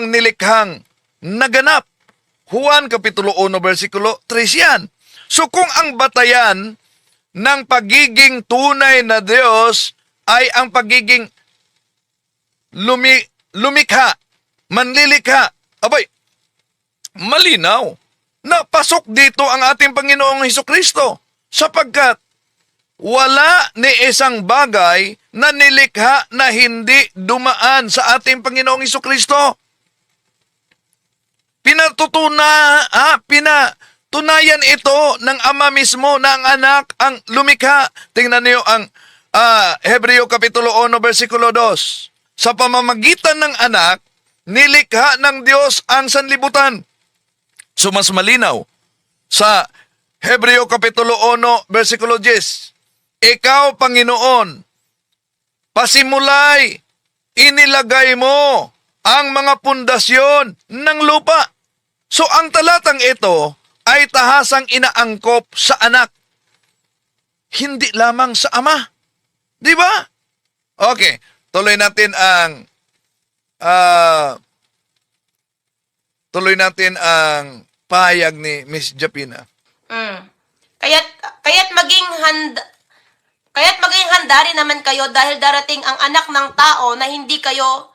nilikhang naganap. Juan Kapitulo 1, versikulo 3 yan. So kung ang batayan ng pagiging tunay na Diyos ay ang pagiging lumikha, manlilikha, abay, malinaw na pasok dito ang ating Panginoong Hesukristo sapagkat wala ni isang bagay na nilikha na hindi dumaan sa ating Panginoong Hesukristo. Pinatunayan ito ng Ama mismo na ang anak ang lumikha. Tingnan niyo ang Hebreo Kapitulo 1, versikulo 2. Sa pamamagitan ng anak, nilikha ng Diyos ang sanlibutan. So mas malinaw sa Hebreo Kapitulo 1, versikulo 10. Ikaw, Panginoon, pasimulay, inilagay mo ang mga pundasyon ng lupa. So ang talatang ito ay tahasang inaangkop sa anak, hindi lamang sa ama. Di ba? Okay, tuloy natin ang pahayag ni Miss Japina. Kaya't maging handa rin naman kayo dahil darating ang anak ng tao na hindi nyo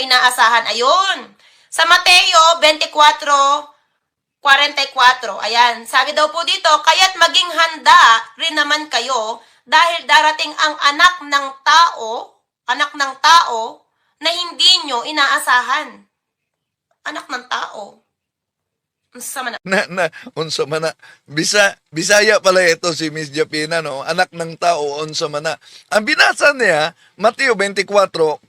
inaasahan. Ayun. Sa Mateo 24:44. Ayan. Sabi daw po dito, kaya't maging handa rin naman kayo dahil darating ang anak ng tao na hindi nyo inaasahan. Anak ng tao. Unsa man Unsa man na. Bisaya pala ito si Miss Japina, no? Anak ng tao, unsa man na. Ang binasa niya, Mateo 24:44.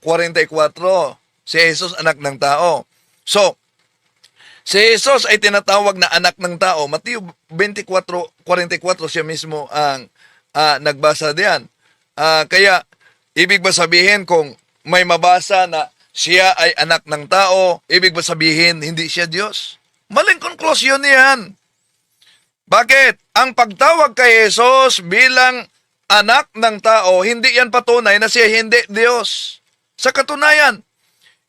Si Jesus, anak ng tao. So, si Jesus ay tinatawag na anak ng tao. Mateo 24:44 siya mismo ang nagbasa diyan. Kaya, ibig ba sabihin kung may mabasa na siya ay anak ng tao, ibig ba sabihin hindi siya Diyos? Maling konklusyon niyan. Bakit? Ang pagtawag kay Jesus bilang anak ng tao, hindi yan patunay na siya hindi Diyos. Sa katunayan,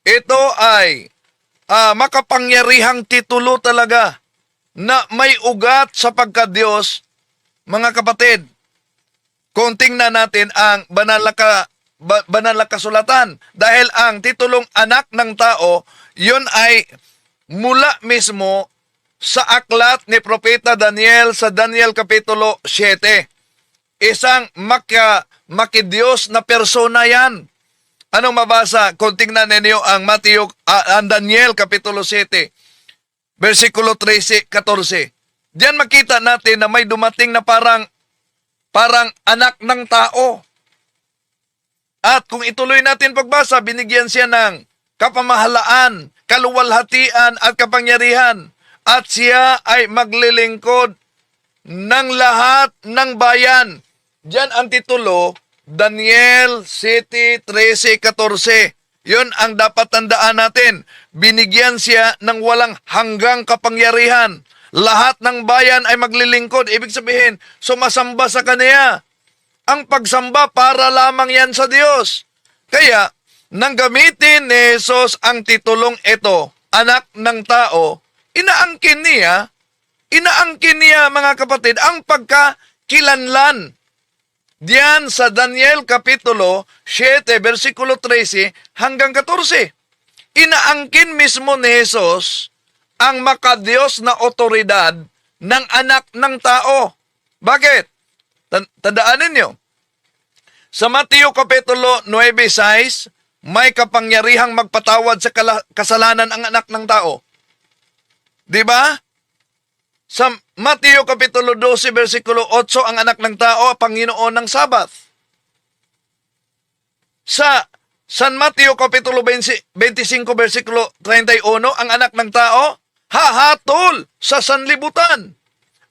ito ay makapangyarihang titulo talaga na may ugat sa pagka-Diyos, mga kapatid. Kung tingnan natin ang banal na kasulatan, dahil ang titulong anak ng tao, yun ay mula mismo sa aklat ni Propeta Daniel sa Daniel Kapitulo 7. Isang makidiyos na persona yan. Anong mabasa? Kung tingnan ninyo ang Daniel Kapitulo 7, versikulo 13-14. Diyan makita natin na may dumating na parang parang anak ng tao. At kung ituloy natin pagbasa, binigyan siya ng kapamahalaan, kaluwalhatian at kapangyarihan. At siya ay maglilingkod ng lahat ng bayan. Diyan ang titulo, Daniel 7:13-14. Yun ang dapat tandaan natin. Binigyan siya ng walang hanggang kapangyarihan. Lahat ng bayan ay maglilingkod. Ibig sabihin, sumasamba sa kanya. Ang pagsamba para lamang yan sa Diyos. Kaya, nang gamitin ni Jesus ang titulong ito, anak ng tao, inaangkin niya mga kapatid, ang pagkakilanlan. Diyan sa Daniel Kapitulo 7, versikulo 13 hanggang 14. Inaangkin mismo ni Jesus ang makadiyos na otoridad ng anak ng tao. Bakit? Tandaan ninyo, sa Mateo Kapitulo 9:6, may kapangyarihang magpatawad sa kasalanan ang anak ng tao. Di ba? Sa Mateo Kapitulo 12, versikulo 8, ang anak ng tao, Panginoon ng Sabath. Sa San Mateo Kapitulo 25, versikulo 31, ang anak ng tao, hahatol sa sanlibutan.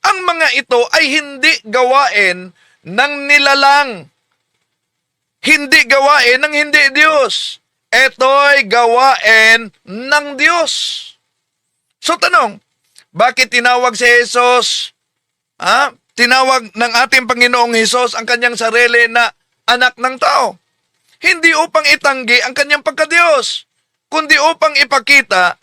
Ang mga ito ay hindi gawain ng nilalang. Hindi gawain ng hindi Diyos. Ito'y gawain ng Diyos. So tanong, bakit tinawag si Jesus? Tinawag ng ating Panginoong Hesus ang kanyang sarili na anak ng tao. Hindi upang itanggi ang kanyang pagkadiyos, kundi upang ipakita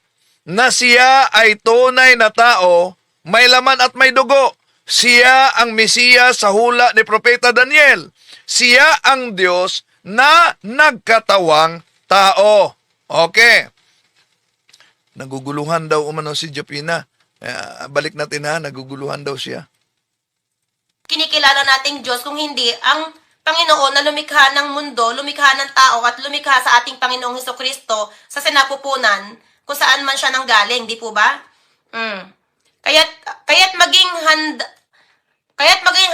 na siya ay tunay na tao, may laman at may dugo. Siya ang Mesiyas sa hula ni Propeta Daniel. Siya ang Diyos na nagkatawang tao. Okay. Naguguluhan daw umano si Japina. Balik natin naguguluhan daw siya. Kinikilala nating Diyos kung hindi ang Panginoon na lumikha ng mundo, lumikha ng tao at lumikha sa ating Panginoong Hesukristo sa sinapupunan kung saan man siya nanggaling, di po ba? Kaya't maging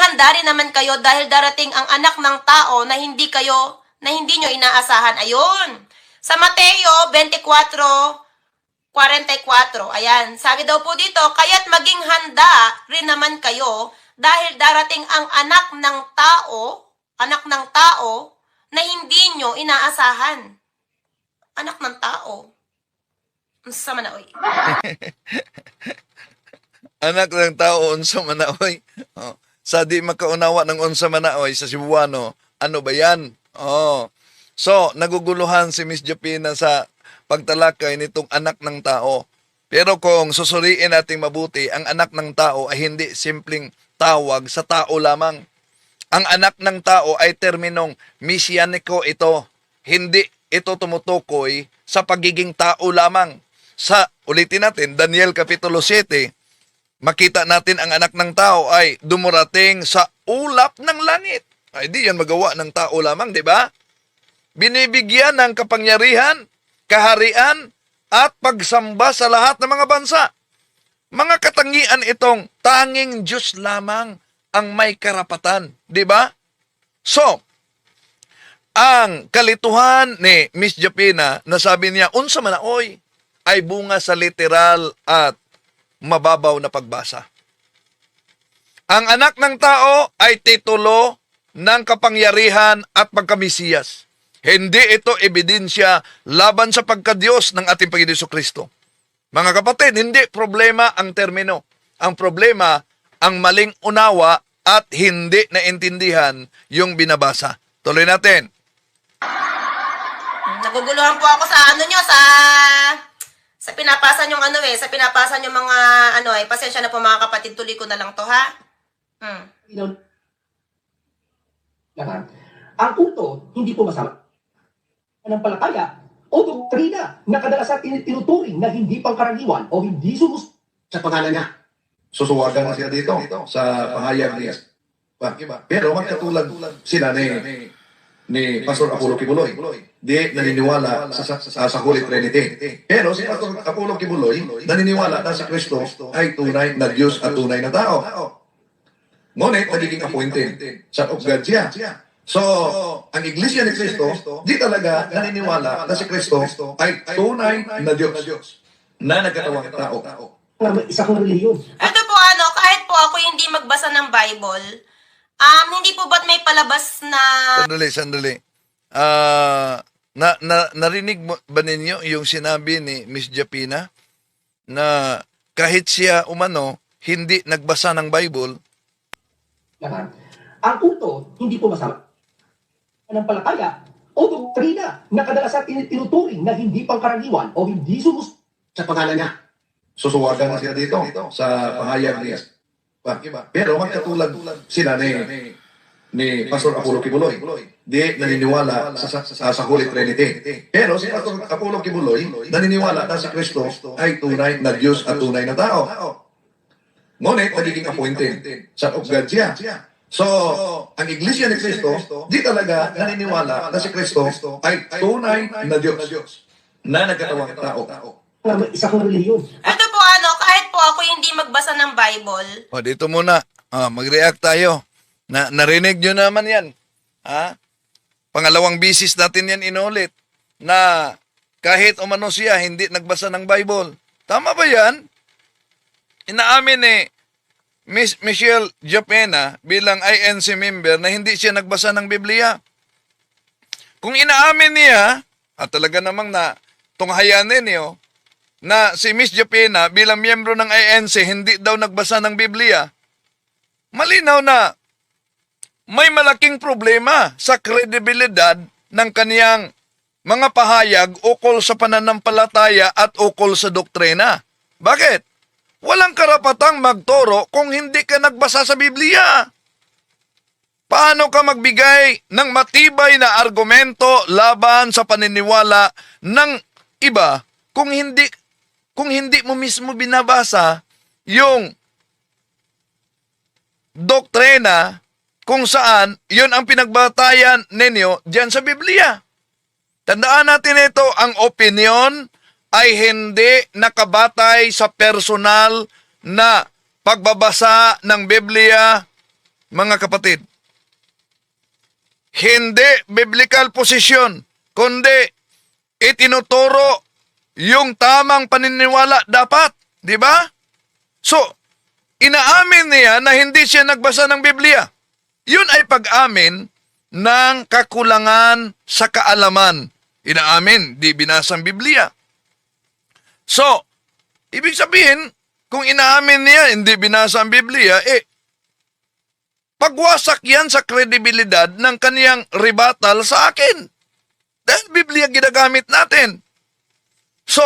handa rin naman kayo dahil darating ang anak ng tao na hindi nyo inaasahan. Ayun. Sa Mateo 24:44. Ayan. Sabi daw po dito, kaya't maging handa rin naman kayo dahil darating ang anak ng tao na hindi nyo inaasahan. Anak ng tao. Unsa man na, oy. Anak ng tao, unsa man na, oy. Sa di makaunawa ng unsa man na, oy, sa Cebuano, ano ba yan? So, naguguluhan si Miss Japina sa pagtalakay nitong anak ng tao. Pero kung susuriin natin mabuti, ang anak ng tao ay hindi simpleng tawag sa tao lamang. Ang anak ng tao ay terminong mesianiko ito. Hindi ito tumutukoy sa pagiging tao lamang. Ulitin natin, Daniel Kapitulo 7, makita natin ang anak ng tao ay dumurating sa ulap ng langit. Ay di yan magawa ng tao lamang, di ba? Binibigyan ng kapangyarihan, kaharian, at pagsamba sa lahat ng mga bansa. Mga katangian itong tanging Diyos lamang ang may karapatan, di ba? So, ang kalituhan ni Miss Japina na sabi niya, unsa man na, oy, ay bunga sa literal at mababaw na pagbasa. Ang anak ng tao ay titulo ng kapangyarihan at pagkamisiyas. Hindi ito ebidensya laban sa pagkadiyos ng ating Panginoon Jesucristo. Mga kapatid, hindi problema ang termino. Ang problema, ang maling unawa at hindi naintindihan yung binabasa. Tuloy natin. Naguguluhan po ako sa sa pinapasa yung sa pinapasa yung mga pasensya na po mga kapatid, tuloy ko na lang to, ha? Ang kulto, hindi po masama. Panampalataya o doktrina na kadalasan tinuturing na hindi pangkaraniwan o hindi sumus sa pangalan niya. Susuwagan siya dito sa pahayag niya. Pero magkatulad sila ni Pastor Apollo Kibuloy. Di naniniwala sa Holy Trinity. Pero si Pastor Apollo Kibuloy naniniwala na si Kristo ay tunay na Diyos at tunay na tao. Ngunit, nagiging appointed. Son of God siya. So, ang Iglesia ni Cristo, di talaga naniniwala na si Cristo ay tunay na Diyos na nagkatawang tao. Nga may isa kang reliyon. Ito po kahit po ako hindi magbasa ng Bible, hindi po ba't may palabas na Sandali. Narinig ba ninyo yung sinabi ni Miss Japina na kahit siya hindi nagbasa ng Bible, Lahat. Ang kulto, hindi po masama. Panampalataya o doktrina na kadalasan tinuturing na hindi pangkaraniwan o hindi sumus sa pangalan niya. Susuwagan na siya dito sa pahayag niya. Pero magkatulad sila ni Pastor Apollo Kibuloy. Di naniniwala sa Holy Trinity. Pero si Pastor Apollo Kibuloy naniniwala na si Kristo ay tunay na Diyos at tunay na tao. Ngunit, nagiging appointed. Son of God siya. So, ang Iglesia ni Cristo, di talaga naniniwala na si Kristo ay tunay na Diyos na nagkatawang tao. Nga may isa kang reliyon. ito po kahit po ako hindi magbasa ng Bible, dito muna, mag-react tayo. Narinig nyo naman yan. Pangalawang bisis natin yan inulit na kahit umano siya, hindi nagbasa ng Bible. Tama ba yan? Inaamin ni Miss Michelle Japena bilang INC member na hindi siya nagbasa ng Biblia. Kung inaamin niya, at talaga namang na tunghayanin niyo, na si Miss Japena bilang miyembro ng INC hindi daw nagbasa ng Biblia, malinaw na may malaking problema sa kredibilidad ng kaniyang mga pahayag ukol sa pananampalataya at ukol sa doktrina. Bakit? Walang karapatang magturo kung hindi ka nagbasa sa Biblia. Paano ka magbigay ng matibay na argumento laban sa paniniwala ng iba kung hindi mo mismo binabasa yung doktrina kung saan yun ang pinagbatayan ninyo diyan sa Biblia? Tandaan natin ito, ang opinion ay hindi nakabatay sa personal na pagbabasa ng Biblia, mga kapatid. Hindi biblical position, kundi itinuturo yung tamang paniniwala dapat, di ba? So, inaamin niya na hindi siya nagbasa ng Biblia. Yun ay pag-amin ng kakulangan sa kaalaman. Inaamin, di binasa ang Biblia. So, ibig sabihin, kung inaamin niya, hindi binasa ang Biblia, pagwasak yan sa kredibilidad ng kaniyang rebuttal sa akin. Dahil Biblia ginagamit natin. So,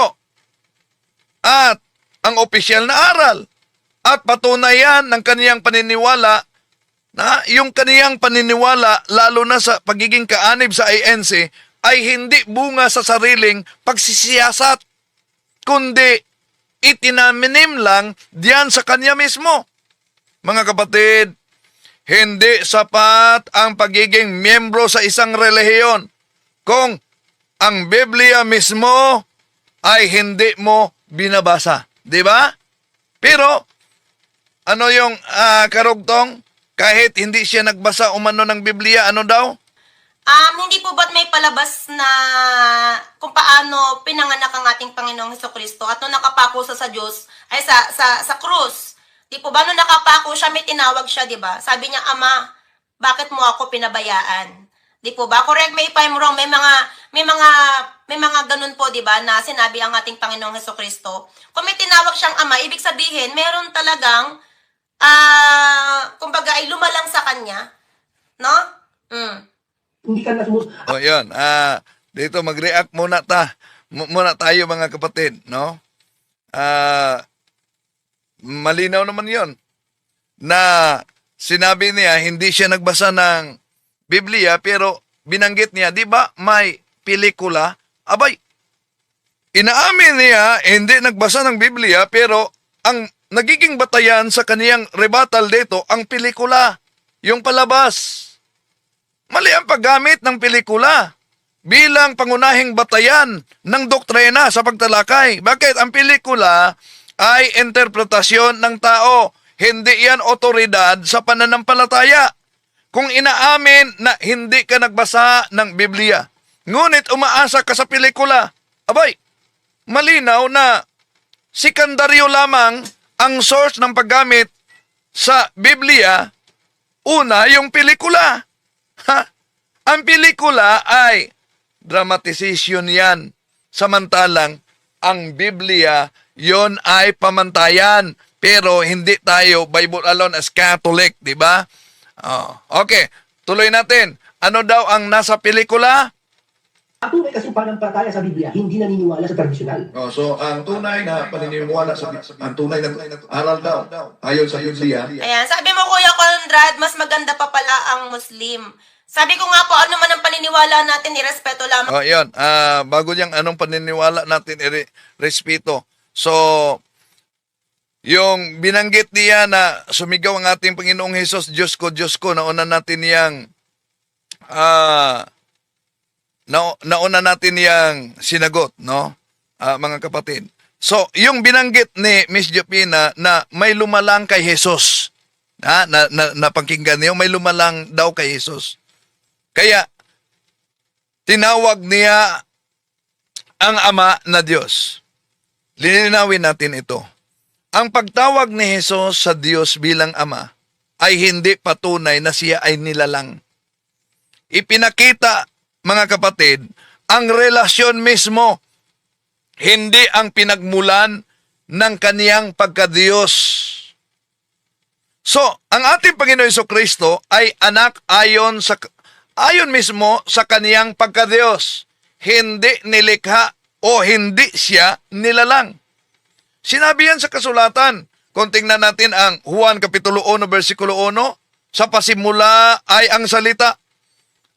at ang opisyal na aral, at patunayan ng kaniyang paniniwala, na yung kaniyang paniniwala, lalo na sa pagiging kaanib sa INC, ay hindi bunga sa sariling pagsisiyasat, kundi itinaminim lang diyan sa kanya mismo. Mga kapatid, hindi sapat ang pagiging miyembro sa isang relihiyon kung ang Biblia mismo ay hindi mo binabasa. Di ba? Pero, ano yung karugtong? Kahit hindi siya nagbasa umano ng Biblia, ano daw? hindi po ba't may palabas na kung paano pinanganak ang ating Panginoong Hesukristo at nung nakapako sa Diyos, ay sa krus. Di po ba nung nakapako siya, may tinawag siya, di ba? Sabi niya, Ama, bakit mo ako pinabayaan? Di po ba? Correct me if I'm wrong. May mga ganun po, di ba, na sinabi ang ating Panginoong Hesukristo. Kung may tinawag siyang Ama, ibig sabihin, meron talagang, kumbaga ay lumalang sa kanya. No? Hindi ka na sumus... O yun, dito mag-react muna tayo mga kapatid, no? Malinaw naman yon na sinabi niya hindi siya nagbasa ng Biblia pero binanggit niya, di ba may pelikula? Abay, inaamin niya hindi nagbasa ng Biblia pero ang nagiging batayan sa kaniyang rebuttal dito ang pelikula, yung palabas. Mali ang paggamit ng pelikula bilang pangunahing batayan ng doktrina sa pagtalakay. Bakit? Ang pelikula ay interpretasyon ng tao, hindi yan otoridad sa pananampalataya. Kung inaamin na hindi ka nagbasa ng Biblia, ngunit umaasa ka sa pelikula, abay, malinaw na sekundaryo lamang ang source ng paggamit sa Biblia. Una, yung pelikula. Ha? Ang pelikula ay dramatization yan. Samantalang, ang Biblia, yon ay pamantayan. Pero hindi tayo Bible alone as Catholic, di ba? Oh, okay, tuloy natin. Ano daw ang nasa pelikula? Ang tunay kasi pananampalataya sa Biblia, hindi naniniwala sa tradisyonal. Oh, so ang tunay na paniniwala sa ang tunay na aral daw ayon sa Biblia. Ayan, sabi mo Kuya Conrad, mas maganda pa pala ang Muslim. Sabi ko nga po, ano man ang paniniwala natin, irespeto lamang. Oh, yun. Bago niyang anong paniniwala natin, respeto. So, yung binanggit niya na sumigaw ang ating Panginoong Hesus, Diyos ko, nauna natin yang nauna natin yang sinagot, no? Mga kapatid. So, yung binanggit ni Miss Jopina na may lumalang kay Jesus, napakinggan niyo, may lumalang daw kay Jesus. Kaya, tinawag niya ang Ama na Diyos. Lilinawin natin ito. Ang pagtawag ni Jesus sa Diyos bilang Ama ay hindi patunay na siya ay nilalang. Ipinakita, mga kapatid, ang relasyon mismo, hindi ang pinagmulan ng kaniyang pagka-Diyos. So, ang ating Panginoon Jesucristo ay anak ayon mismo sa kaniyang pagka-Diyos. Hindi nilikha o hindi siya nilalang. Sinabi yan sa kasulatan. Kung tingnan natin ang Juan Kapitulo 1, versikulo 1, sa pasimula ay ang salita,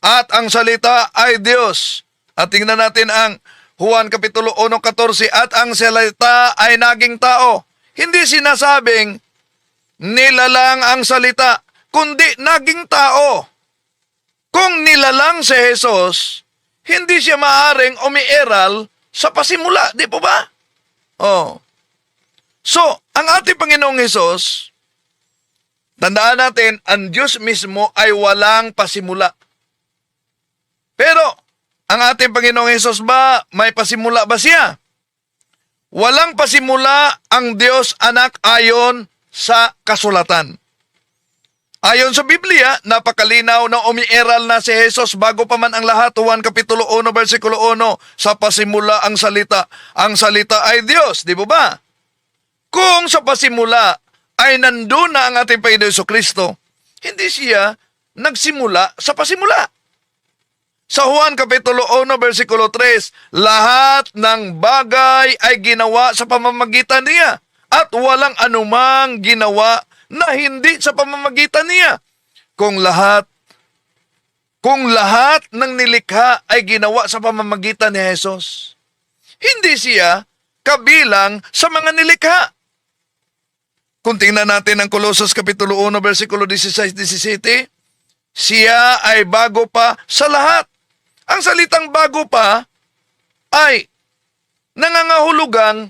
at ang salita ay Diyos. At tingnan natin ang Juan Kapitulo 1:14, at ang salita ay naging tao. Hindi sinasabing nilalang ang salita, kundi naging tao. Kung nilalang si Jesus, hindi siya maaring umiiral sa pasimula, di po ba? Oh. So, ang ating Panginoong Hesus, tandaan natin, ang Diyos mismo ay walang pasimula. Pero, ang ating Panginoong Hesus ba, may pasimula ba siya? Walang pasimula ang Diyos anak ayon sa kasulatan. Ayon sa Biblia, napakalinaw na umiiral na si Jesus bago pa man ang lahat. Juan Kapitulo 1, versikulo 1, sa pasimula ang salita. Ang salita ay Diyos, di ba? Kung sa pasimula ay nandun na ang ating Panginoon Jesucristo, hindi siya nagsimula sa pasimula. Sa Juan Kapitulo 1, versikulo 3, lahat ng bagay ay ginawa sa pamamagitan niya at walang anumang ginawa na hindi sa pamamagitan niya. Kung lahat ng nilikha ay ginawa sa pamamagitan ni Jesus, hindi siya kabilang sa mga nilikha. Kung tingnan natin ang Colossus Kapitulo 1, versikulo 16-17, siya ay bago pa sa lahat. Ang salitang bago pa ay nangangahulugang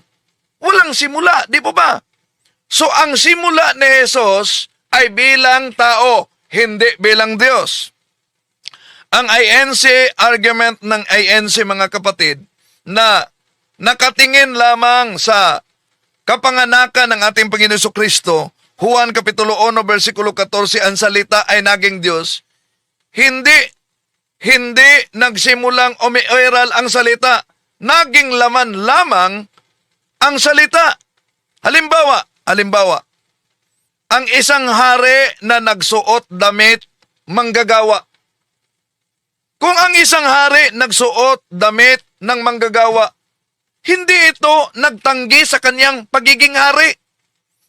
walang simula, di po ba? So, ang simula ni Jesus ay bilang tao, hindi bilang Diyos. Ang INC, argument ng INC, mga kapatid, na nakatingin lamang sa kapanganakan ng ating Panginoon Jesucristo, Juan Kapitulo 1, versikulo 14, ang salita ay naging Diyos, hindi nagsimulang umiiral ang salita, naging laman lamang ang salita. Halimbawa, ang isang hari na nagsuot damit manggagawa. Kung ang isang hari nagsuot damit ng manggagawa, hindi ito nagtanggi sa kanyang pagiging hari.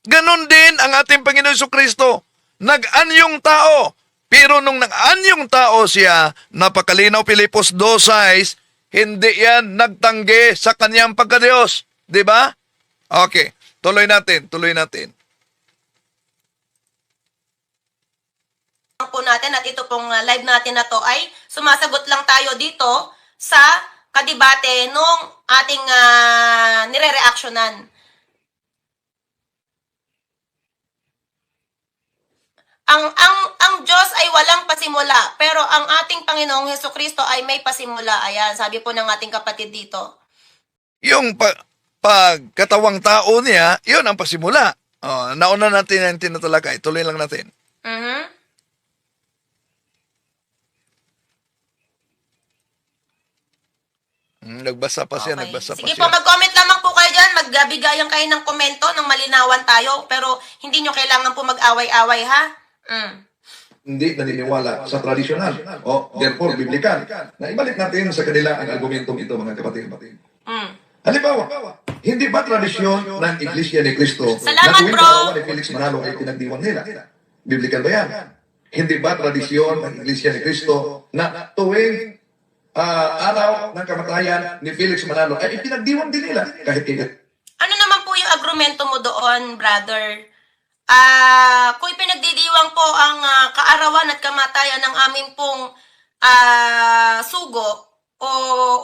Ganon din ang ating Panginoon Jesucristo. Nag-anyong tao. Pero nung nag-anyong tao siya, napakalinaw Pilipos 2:6, hindi yan nagtanggi sa kanyang pagkadiyos. Di ba? Okay. Tuloy natin. Po natin at ito pong live natin na to ay sumasagot lang tayo dito sa kadibate nung ating nire-reactionan. ang Diyos ay walang pasimula, pero ang ating Panginoong Hesukristo ay may pasimula. Ayan, sabi po ng ating kapatid dito. Yung pagkatawang tao niya, yun ang pasimula. Nauna natin ang tinatalakay. Tuloy lang natin. Mhm. Nagbasa pa siya, Okay. nagbasa pa Sige siya. po, mag-comment lamang po kayo dyan. Magbigayan kayo ng komento ng malinawan tayo. Pero hindi nyo kailangan po mag-away-away, ha? Hindi naniniwala sa tradisyonal o therefore biblikal. Na ibalik natin sa kanila ang argumentong ito, mga kapatid. Halimbawa, hindi ba tradisyon ng Iglesia ni Cristo Salamat, na tuwing bro. kaarawan ni Felix Manalo ay pinagdiwang nila? Biblikal ba yan? Hindi ba tradisyon ng Iglesia ni Cristo na tuwing araw ng kamatayan ni Felix Manalo ay ipinagdiwang din nila kahit kailan? Ano naman po yung agrumento mo doon, brother? Kung ipinagdidiwang po ang kaarawan at kamatayan ng aming pong sugo o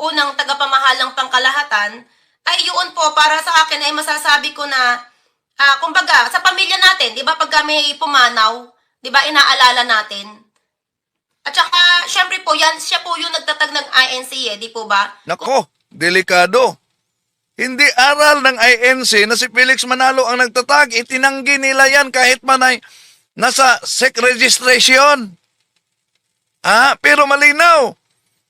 unang tagapamahalang pangkalahatan, ay yun po, para sa akin ay masasabi ko na, kumbaga, sa pamilya natin, di ba, pag may pumanaw, di ba, inaalala natin. At saka, syempre po, siya po yung nagtatag ng INC, di po ba? Nako, delikado. Hindi aral ng INC na si Felix Manalo ang nagtatag. Itinanggi nila yan kahit man ay nasa SEC registration. Pero malinaw.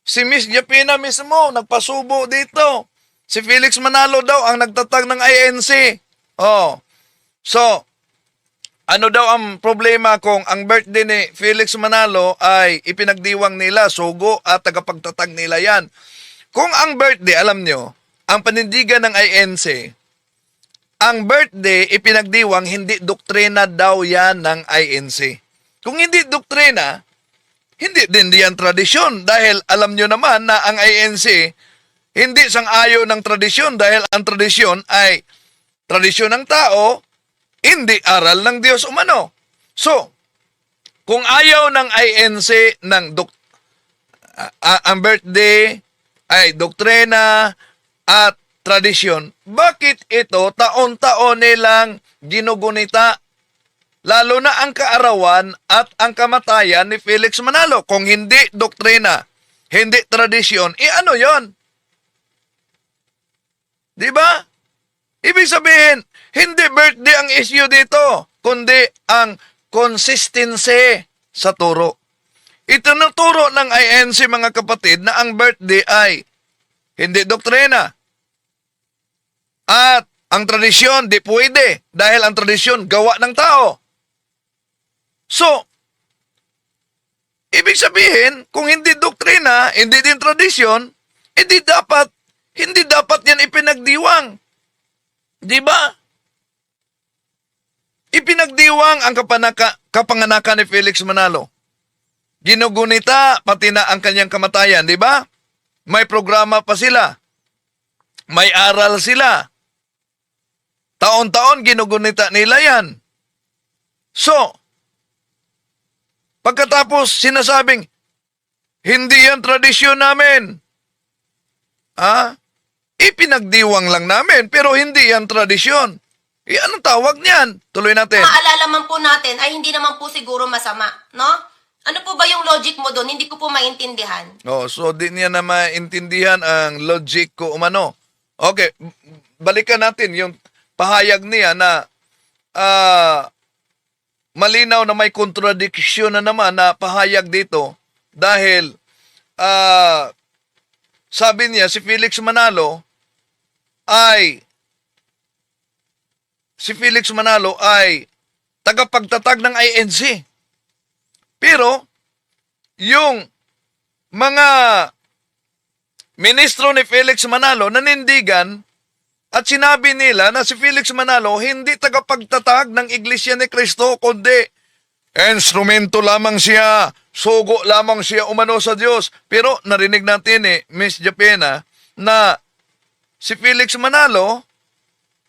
Si Miss Japina mismo nagpasubo dito. Si Felix Manalo daw ang nagtatag ng INC. So, ano daw ang problema kung ang birthday ni Felix Manalo ay ipinagdiwang nila, sugo at tagapagtatag nila yan? Kung ang birthday, alam nyo, ang panindigan ng INC, ang birthday ipinagdiwang, hindi doktrina daw yan ng INC. Kung hindi doktrina, hindi din yan tradisyon dahil alam nyo naman na ang INC hindi sang-ayon ng tradisyon dahil ang tradisyon ay tradisyon ng tao, hindi aral ng Diyos umano. So, kung ayaw ng INC ng ang birthday ay doktrina at tradisyon, bakit ito taon-taon nilang ginugunita? Lalo na ang kaarawan at ang kamatayan ni Felix Manalo. Kung hindi doktrina, hindi tradisyon, ano yon? Di ba? Ibig sabihin, hindi birthday ang issue dito, kundi ang consistency sa turo. Itinuturo ng INC, mga kapatid, na ang birthday ay hindi doktrina. At ang tradisyon, di pwede. Dahil ang tradisyon, gawa ng tao. So, ibig sabihin, kung hindi doktrina, hindi din tradisyon, hindi dapat yan ipinagdiwang. Di ba? Ipinagdiwang ang kapanganakan ni Felix Manalo. Ginugunita pati na ang kanyang kamatayan, di ba? May programa pa sila. May aral sila. Taon-taon ginugunita nila yan. So, pagkatapos sinasabing, hindi yan tradisyon namin. Ipinagdiwang lang namin, pero hindi yan tradisyon. Anong tawag niyan? Tuloy natin. Maalala man po natin ay hindi naman po siguro masama, no? Ano po ba yung logic mo doon? Hindi ko po maintindihan. So di niya na maintindihan ang logic ko umano. Okay, balikan natin yung pahayag niya na malinaw na may kontradiksyon na naman na pahayag dito dahil sabi niya si Felix Manalo ay tagapagtatag ng INC. Pero yung mga ministro ni Felix Manalo nanindigan at sinabi nila na si Felix Manalo hindi tagapagtatag ng Iglesia ni Cristo kundi instrumento lamang siya, sugo lamang siya umano sa Diyos. Pero narinig natin Miss Japena, na si Felix Manalo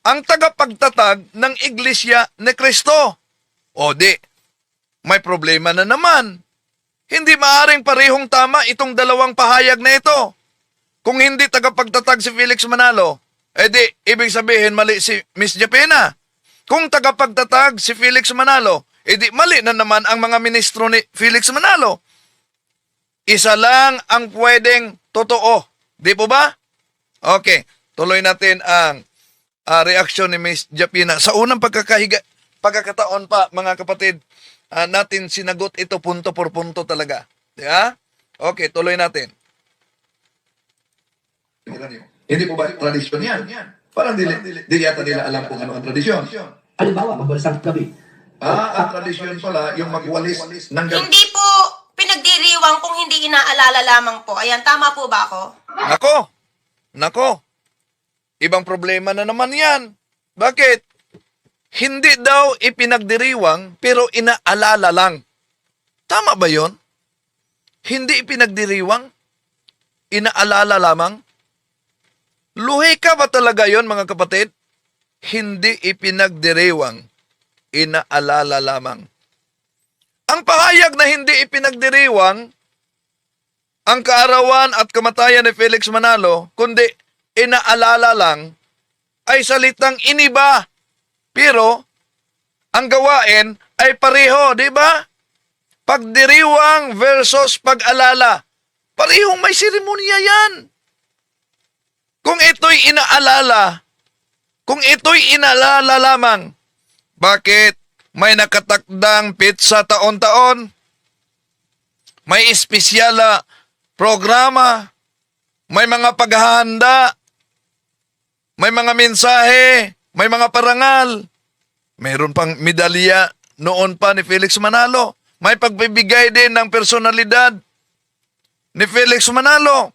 ang tagapagtatag ng Iglesia ni Cristo. O di, may problema na naman. Hindi maaring parehong tama itong dalawang pahayag na ito. Kung hindi tagapagtatag si Felix Manalo, ibig sabihin mali si Miss Japena. Kung tagapagtatag si Felix Manalo, E di mali na naman ang mga ministro ni Felix Manalo. Isa lang ang pwedeng totoo. Di po ba? Okay, tuloy natin ang reaksyon ni Miss Japina. Sa unang pagkakataon pa, mga kapatid, natin sinagot ito punto por punto talaga. Di ba? Okay, tuloy natin. Hindi po ba tradisyon yan? Parang di yata nila alam kung ano ang tradisyon. Halimbawa, magbalasang gabi. Ang tradisyon pala, yung magwalis ng gabi. Hindi po pinagdiriwang kung hindi inaalala lamang po. Ayan, tama po ba ako? Nako. Ibang problema na naman yan. Bakit? Hindi daw ipinagdiriwang pero inaalala lang. Tama ba yon? Hindi ipinagdiriwang? Inaalala lamang? Luhi ka ba talaga yon, mga kapatid? Hindi ipinagdiriwang. Inaalala lamang. Ang pahayag na hindi ipinagdiriwang ang kaarawan at kamatayan ni Felix Manalo, kundi inaalala lang, ay salitang iniba. Pero, ang gawain ay pareho, di ba? Pagdiriwang versus pag-alala. Parehong may seremonya yan. Kung ito'y inaalala, kung ito'y inaalala lamang, bakit may nakatakdang pizza taon-taon? May espesyala programa, may mga paghahanda, may mga mensahe, may mga parangal. Mayroon pang medalya noon pa ni Felix Manalo. May pagbibigay din ng personalidad ni Felix Manalo.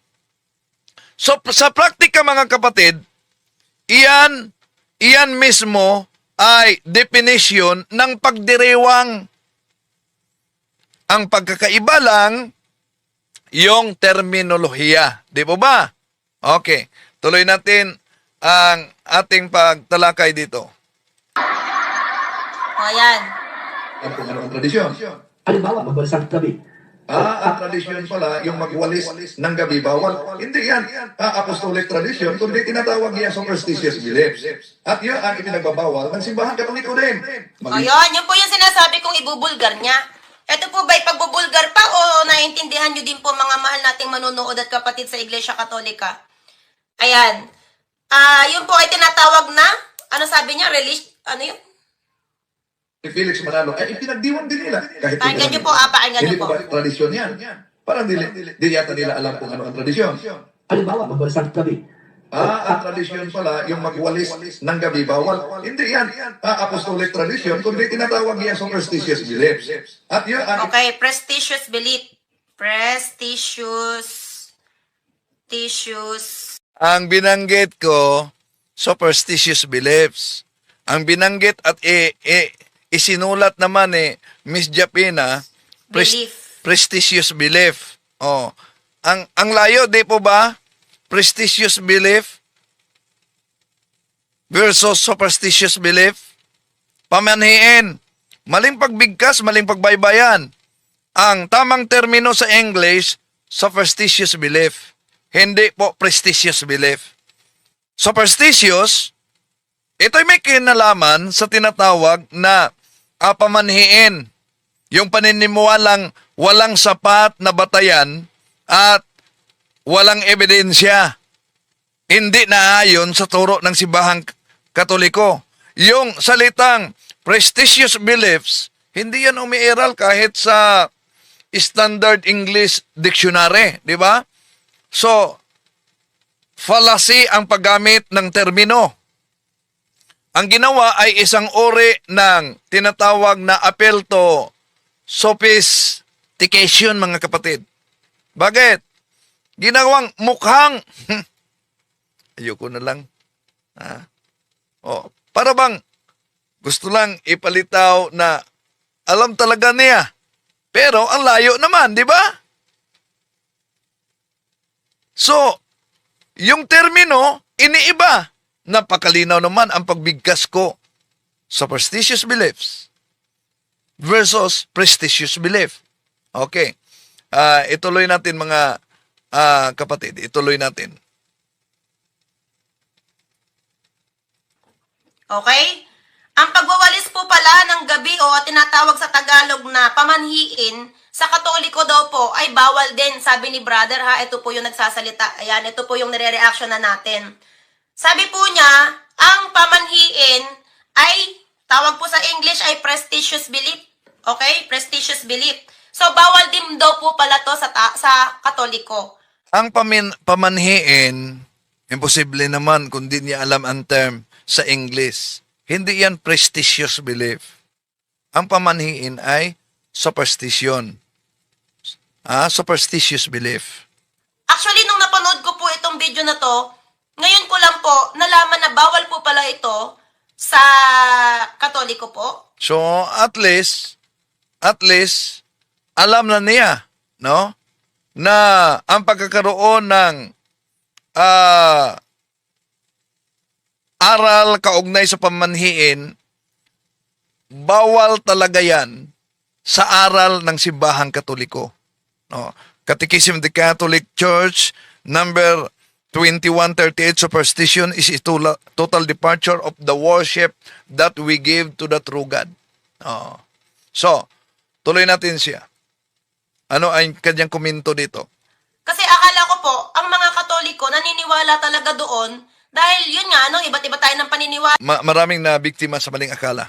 So sa praktika, mga kapatid, iyan mismo ay definition ng pagdiriwang. Ang pagkakaiba lang, yung terminolohiya. Di po ba? Okay. Tuloy natin ang ating pagtalakay dito. O, ayan. Kung ano ang tradisyon. Halimbawa, magbalasang gabi. Ang tradisyon pala, yung magwalis ng gabi, bawal. Hindi yan. Apostolic tradition, kundi tinatawag yan superstitious beliefs. At yun ang ipinagbabawal ng simbahan katoliko din. Ayun, yun po yung sinasabi kong ibubulgar niya. Ito po ba'y pagbubulgar pa o naiintindihan nyo din po mga mahal nating manunood at kapatid sa Iglesia Katolika? Ayan. Yun po ay tinatawag na, ano sabi niya, ano yun? Si Felix Manalo, ay ipinagdiwang din nila. Pakinggan niyo po, pakinggan niyo Hindi po. po ba tradisyon yan? Parang di yata nila alam kung ano ang tradisyon. Halimbawa, magbalasang gabi. Ang tradisyon pala, yung magwalis ng gabi, bawal. Hindi yan. Apostolic tradition, kundi tinatawag yan superstitious beliefs. At yun ang Okay, prestigious belief. Ang binanggit ko, superstitious beliefs. Ang binanggit at isinulat naman Miss Japina, Belief. prestigious belief. Oh. Ang layo, di po ba? Prestigious belief versus superstitious belief. Pamanhiin. Maling pagbigkas, maling pagbaybayan. Ang tamang termino sa English, superstitious belief. Hindi po prestigious belief. Superstitious, ito'y may kinalaman sa tinatawag na pamanhiin. Yung paniniwalang walang sapat na batayan at walang ebidensya. Hindi naayon sa turo ng simbahang Katoliko. Yung salitang prestigious beliefs, hindi yan umiiral kahit sa Standard English Dictionary, di ba? So, fallacy ang paggamit ng termino. Ang ginawa ay isang uri ng tinatawag na appeal to sophistication, mga kapatid. Bakit? Ginawang mukhang, ayoko na lang. Para bang gusto lang ipalitaw na alam talaga niya. Pero ang layo naman, di ba? So, yung termino, iniiba. Napakalinaw naman ang pagbigkas ko. Superstitious beliefs versus prestigious belief. Okay. Ituloy natin, mga kapatid, ituloy natin. Okay? Ang pagwawalis po pala ng gabi o tinatawag sa Tagalog na pamanhiin, sa Katoliko daw po ay bawal din, sabi ni brother ha, ito po yung nagsasalita. Ayan, ito po yung nire-reaction na natin. Sabi po niya, ang pamanhiin ay, tawag po sa English ay prestigious belief. Okay? Prestigious belief. So, bawal din daw po pala to sa Katoliko. Ang pamanhiin, imposible naman kung di niya alam ang term sa English. Hindi yan prestigious belief. Ang pamanhiin ay superstition. Superstitious belief. Actually, nung napanood ko po itong video na to, ngayon ko lang po nalaman na bawal po pala ito sa Katoliko po. So, at least, alam na niya, no? Na ang pagkakaroon ng aral kaugnay sa pamanhiin, bawal talaga yan sa aral ng simbahang Katoliko. No? Catechism of the Catholic Church, number 2138, superstition is a total departure of the worship that we give to the true God. So, tuloy natin siya. Ano ang kanyang komento dito? Kasi akala ko po, ang mga Katoliko naniniwala talaga doon dahil yun nga, iba't iba tayo ng paniniwala Maraming na biktima sa maling akala.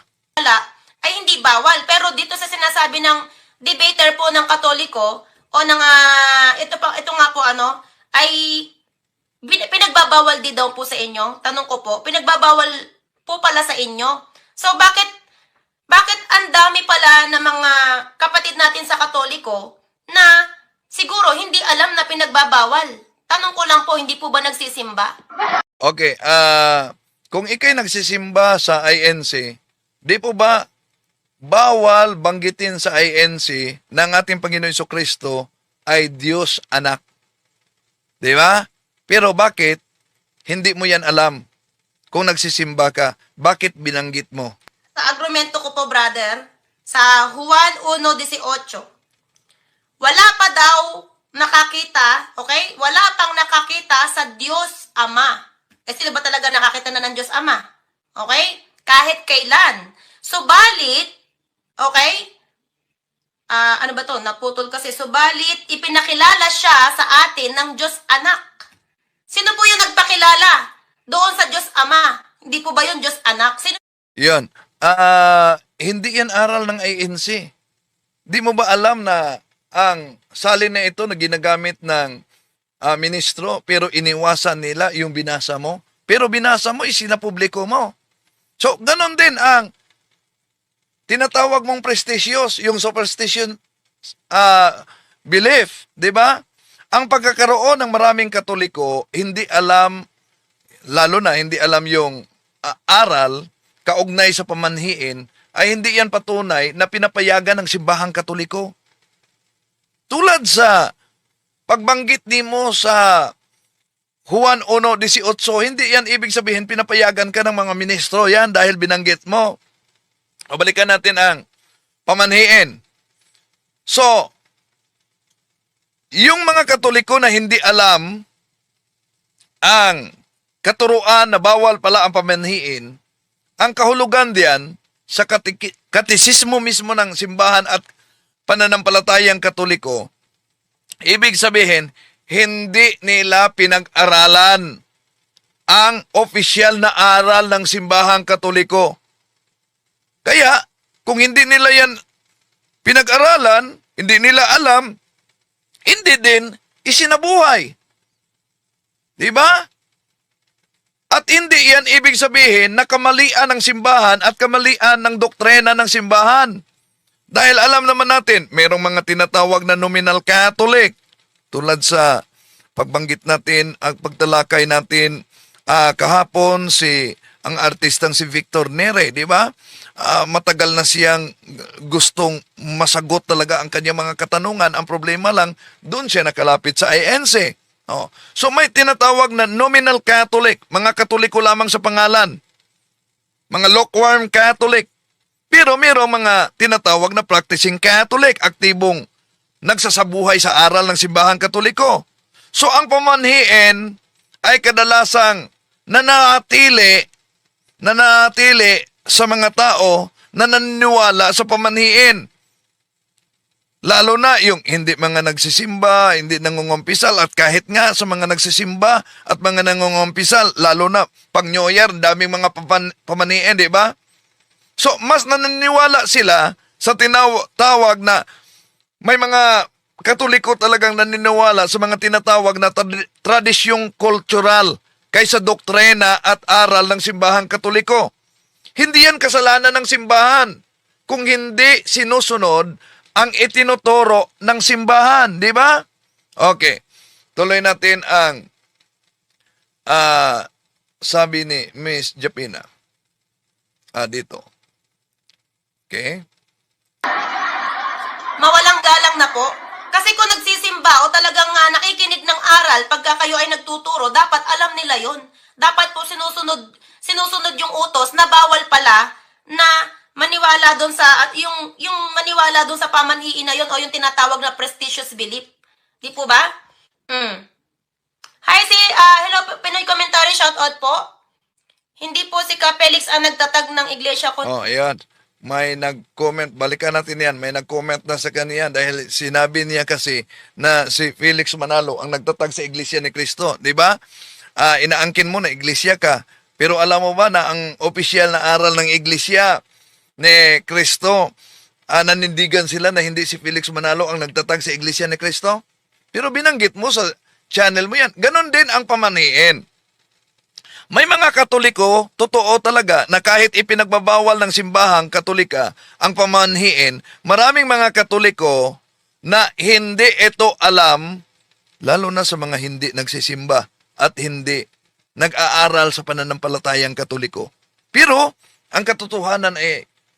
ay hindi bawal. Pero dito sa sinasabi ng debater po ng Katoliko o ng ito nga po ay pinagbabawal din daw po sa inyo. Tanong ko po, pinagbabawal po pala sa inyo. So bakit ang dami pala ng mga kapatid natin sa Katoliko na siguro hindi alam na pinagbabawal? Tanong ko lang po, hindi po ba nagsisimba? Okay, kung ikay nagsisimba sa INC, di po ba bawal banggitin sa INC ng ating Panginoon Jesucristo ay Diyos anak? Di ba? Pero bakit hindi mo yan alam? Kung nagsisimba ka, bakit binanggit mo? Sa argumento ko po, brother, sa Juan 1:18, wala pa daw nakakita, okay? Wala pang nakakita sa Diyos Ama. Sino ba talaga nakakita na ng Diyos Ama? Okay? Kahit kailan. Subalit, okay? Ano ba to? Naputol kasi. Subalit, ipinakilala siya sa atin ng Diyos Anak. Sino po yung nagpakilala doon sa Diyos Ama? Hindi po ba yung Diyos Anak? Sino? Yan. Hindi yan aral ng INC. Di mo ba alam na ang salin na ito na ginagamit ng ministro pero iniwasan nila yung binasa mo? Pero binasa mo, isinapubliko mo. So, ganon din ang tinatawag mong prestigious, yung superstition belief, di ba? Ang pagkakaroon ng maraming Katoliko, hindi alam, lalo na hindi alam yung aral, kaugnay sa pamanhiin, ay hindi yan patunay na pinapayagan ng simbahang Katoliko. Tulad sa pagbanggit nimo sa Juan 1:18, hindi yan ibig sabihin pinapayagan ka ng mga ministro yan dahil binanggit mo. O balikan natin ang pamanhiin. So, yung mga Katoliko na hindi alam ang katuruan na bawal pala ang pamanhiin, ang kahulugan diyan sa katisismo mismo ng simbahan at pananampalatayang Katoliko, ibig sabihin, hindi nila pinag-aralan ang opisyal na aral ng simbahang Katoliko. Kaya, kung hindi nila yan pinag-aralan, hindi nila alam, hindi din isinabuhay. Diba? At hindi yan ibig sabihin na kamalian ng simbahan at kamalian ng doktrina ng simbahan. Dahil alam naman natin, mayroong mga tinatawag na nominal Catholic. Tulad sa pagbanggit natin, ang pagtalakay natin kahapon, ang artistang si Victor Nere, di ba? Matagal na siyang gustong masagot talaga ang kanyang mga katanungan. Ang problema lang, doon siya nakalapit sa INC. So may tinatawag na nominal Catholic, mga Katoliko lamang sa pangalan. Mga lukewarm Catholic. Pero mayroong mga tinatawag na practicing Catholic, aktibong nagsasabuhay sa aral ng simbahang Katoliko. So ang pamanhiin ay kadalasang nanatili sa mga tao na naniniwala sa pamanhiin. Lalo na yung hindi mga nagsisimba, hindi nangungumpisal, at kahit nga sa mga nagsisimba at mga nangungumpisal, lalo na pag New Year, daming mga pamanhiin, di ba? So, mas naniniwala sila sa tinatawag na may mga Katoliko talagang naniniwala sa mga tinatawag na tradisyong kultural kaysa doktrina at aral ng simbahang Katoliko. Hindi yan kasalanan ng simbahan kung hindi sinusunod ang itinuturo ng simbahan, di ba? Okay, tuloy natin ang sabi ni Miss Japina. Dito. Okay. Mawalang galang na po. Kasi kung nagsisimba o talagang nakikinig ng aral pagka kayo ay nagtuturo, dapat alam nila yon. Dapat po sinusunod yung utos na bawal pala na maniwala doon sa at yung maniwala doon sa pamanhiin na yon o yung tinatawag na prestigious belief. Di po ba? Hi hello Pinoy Commentary, shout out po. Hindi po si Ka Felix ang nagtatag ng iglesia ko. Ayan. May nag-comment, balikan natin yan, may nag-comment na sa kanya dahil sinabi niya kasi na si Felix Manalo ang nagtatag sa Iglesia ni Cristo, di ba? Inaangkin mo na Iglesia ka, pero alam mo ba na ang opisyal na aral ng Iglesia ni Cristo, nanindigan sila na hindi si Felix Manalo ang nagtatag sa Iglesia ni Cristo? Pero binanggit mo sa channel mo yan. Ganon din ang pamanhiin. May mga Katoliko, totoo talaga, na kahit ipinagbabawal ng simbahang Katolika ang pamanhiin, maraming mga Katoliko na hindi ito alam, lalo na sa mga hindi nagsisimba at hindi nag-aaral sa pananampalatayang Katoliko. Pero, ang katotohanan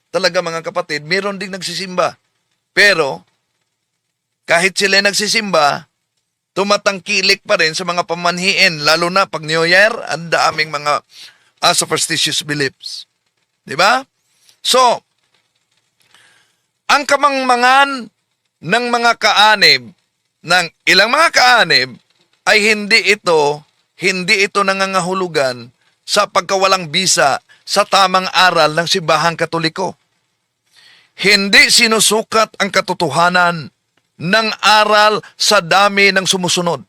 talaga mga kapatid, meron ding nagsisimba. Pero, kahit sila nagsisimba, tumatangkilik pa rin sa mga pamanhiin, lalo na pag New Year, ang daming mga superstitious beliefs. Di ba? So, ang kamangmangan ng mga kaanib, ng ilang mga kaanib, ay hindi ito nangangahulugan sa pagkawalang bisa sa tamang aral ng simbahang Katoliko. Hindi sinusukat ang katotohanan ng aral sa dami ng sumusunod,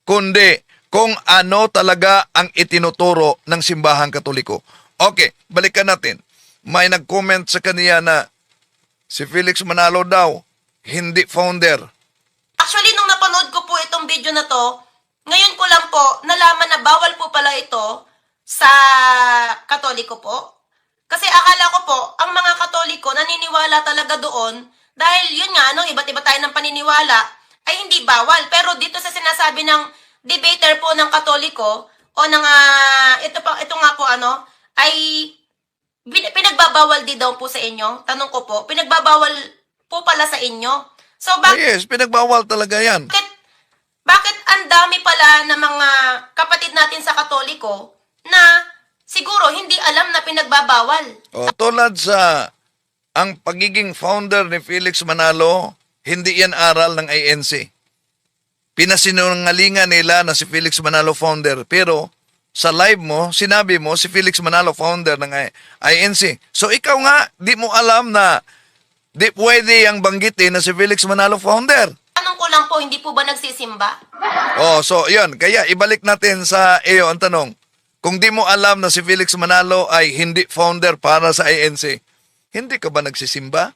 kundi kung ano talaga ang itinuturo ng simbahang Katoliko. Okay, balikan natin. May nag-comment sa kaniya na si Felix Manalo daw, hindi founder. Actually, nung napanood ko po itong video na to, ngayon ko lang po nalaman na bawal po pala ito sa Katoliko po. Kasi akala ko po, ang mga Katoliko naniniwala talaga doon dahil yun nga, iba't iba tayo ng paniniwala, ay hindi bawal. Pero dito sa sinasabi ng debater po ng Katoliko, o ng, ito nga po ay pinagbabawal din daw po sa inyo. Tanong ko po, pinagbabawal po pala sa inyo. So, Yes, pinagbawal talaga yan. bakit ang dami pala ng mga kapatid natin sa Katoliko na siguro hindi alam na pinagbabawal? Tulad sa ang pagiging founder ni Felix Manalo, hindi yan aral ng INC. Pinasinungalingan nila na si Felix Manalo founder, pero sa live mo, sinabi mo si Felix Manalo founder ng INC. So ikaw nga, di mo alam na di pwede yung banggitin na si Felix Manalo founder. Tanong ko lang po, hindi po ba nagsisimba? So yun, kaya ibalik natin sa iyo ang tanong. Kung di mo alam na si Felix Manalo ay hindi founder para sa INC, hindi ka ba nagsisimba?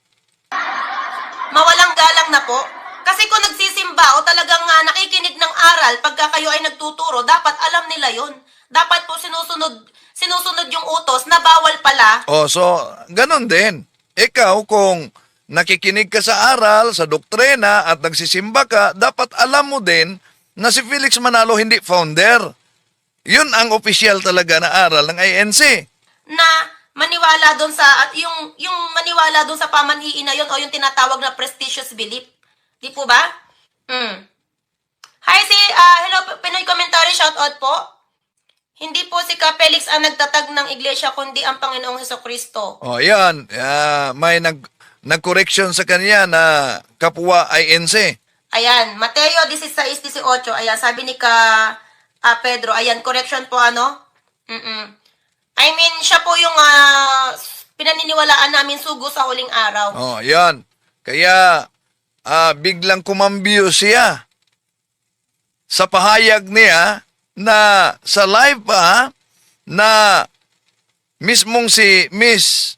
Mawalang galang na po. Kasi kung nagsisimba o talagang nakikinig ng aral pagka kayo ay nagtuturo, dapat alam nila yon. Dapat po sinusunod yung utos na bawal pala. So ganon din. Ikaw kung nakikinig ka sa aral, sa doktrina at nagsisimba ka, dapat alam mo din na si Felix Manalo hindi founder. Yun ang opisyal talaga na aral ng INC. Na maniwala doon sa at yung maniwala doon sa pamanhiin na yon o yung tinatawag na prestigious belief. Di po ba? Hi hello Pinoy Commentary, shout out po. Hindi po si Ka Felix ang nagtatag ng iglesia kundi ang Panginoong Hesukristo. Yan. May nag-correction sa kanya na kapwa INC. Ayan, Mateo 16:18. Ayan, sabi ni Pedro. Ayan, correction po I mean, siya po yung pinaniniwalaan namin sugo sa huling araw. Oh, yan. Kaya biglang kumambyo siya sa pahayag niya na sa live pa na mismong si Miss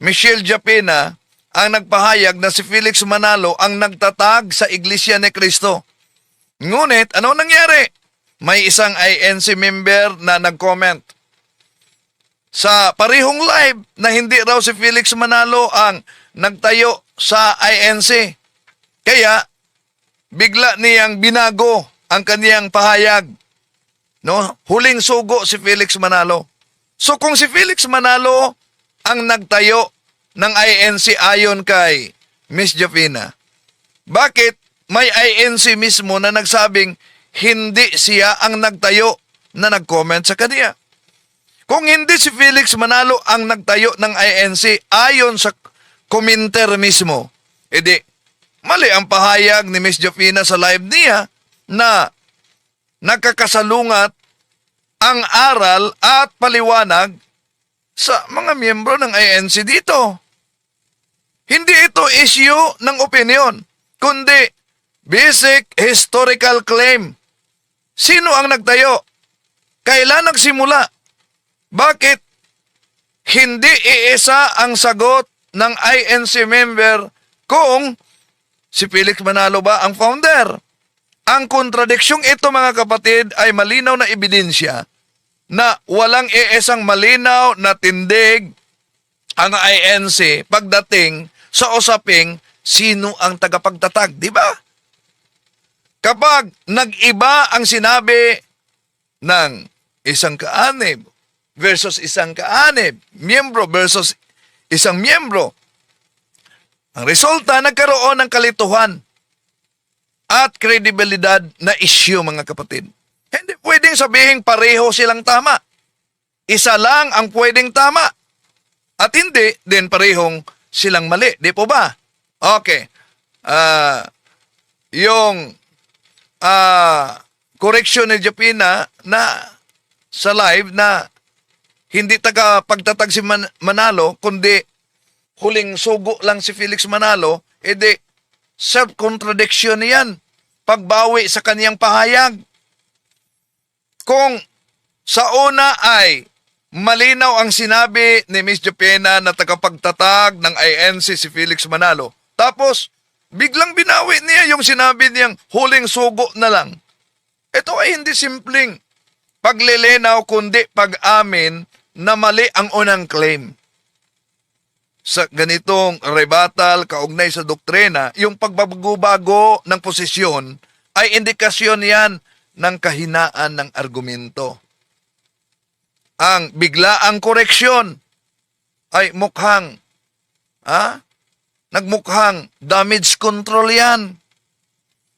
Michelle Japena ang nagpahayag na si Felix Manalo ang nagtatag sa Iglesia ni Cristo. Ngunit, ano nangyari? May isang INC member na nag-comment sa parehong live na hindi raw si Felix Manalo ang nagtayo sa INC. Kaya, bigla niyang binago ang kaniyang pahayag. No? Huling sugo si Felix Manalo. So kung si Felix Manalo ang nagtayo ng INC ayon kay Miss Jovina, bakit may INC mismo na nagsabing hindi siya ang nagtayo na nag-comment sa kaniya? Kung hindi si Felix Manalo ang nagtayo ng INC ayon sa commenter mismo, edi mali ang pahayag ni Miss Jovina sa live niya na nagkakasalungat ang aral at paliwanag sa mga miyembro ng INC dito. Hindi ito issue ng opinion, kundi basic historical claim. Sino ang nagtayo? Kailan nagsimula? Bakit hindi iisa ang sagot ng INC member kung si Felix Manalo ba ang founder? Ang kontradiksyong ito, mga kapatid, ay malinaw na ebidensya na walang iisang malinaw na tindig ang INC pagdating sa usaping sino ang tagapagtatag, di ba? Kapag nag-iba ang sinabi ng isang kaanib versus isang kaanib, miyembro versus isang miyembro, ang resulta, nagkaroon ng kalituhan at kredibilidad na issue, mga kapatid. Hindi pwedeng sabihin pareho silang tama. Isa lang ang pwedeng tama. At hindi din parehong silang mali. Di po ba? Okay. Yung correction ni Japina na sa live na hindi taga pagtatag si Manalo, kundi huling sugo lang si Felix Manalo, edi self-contradiction yan. Pagbawi sa kaniyang pahayag. Kung sa una ay malinaw ang sinabi ni Miss Japena na tagapagtatag ng INC si Felix Manalo, tapos biglang binawi niya yung sinabi niyang huling sugo na lang. Ito ay hindi simpleng paglilinaw kundi pag-amin na mali ang unang claim. Sa ganitong rebuttal kaugnay sa doktrina, yung pagbabago-bago ng posisyon ay indikasyon yan ng kahinaan ng argumento. Ang biglaang koreksyon ay nagmukhang damage control yan.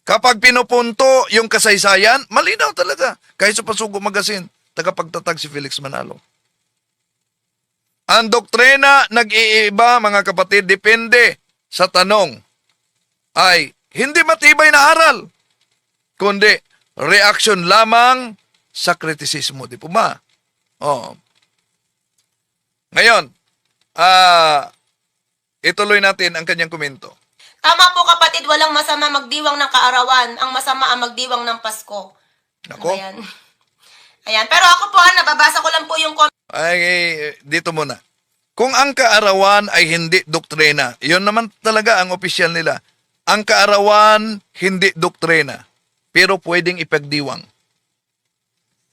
Kapag pinupunto yung kasaysayan, malinaw talaga. Kahit sa Pasugo Magazine, tagapagtatag si Felix Manalo. Ang doktrina nag-iiba, mga kapatid, depende sa tanong ay hindi matibay na aral, kundi reaction lamang sa kritisismo. Di po ba? Oh. Ngayon, ituloy natin ang kanyang komento. Tama po, kapatid, walang masama magdiwang ng kaarawan. Ang masama ang magdiwang ng Pasko. Nako. Ayan. Ayan. Pero ako po, nababasa ko lang po yung Ay, dito muna. Kung ang kaarawan ay hindi doktrina, yun naman talaga ang opisyal nila. Ang kaarawan, hindi doktrina, pero pwedeng ipagdiwang.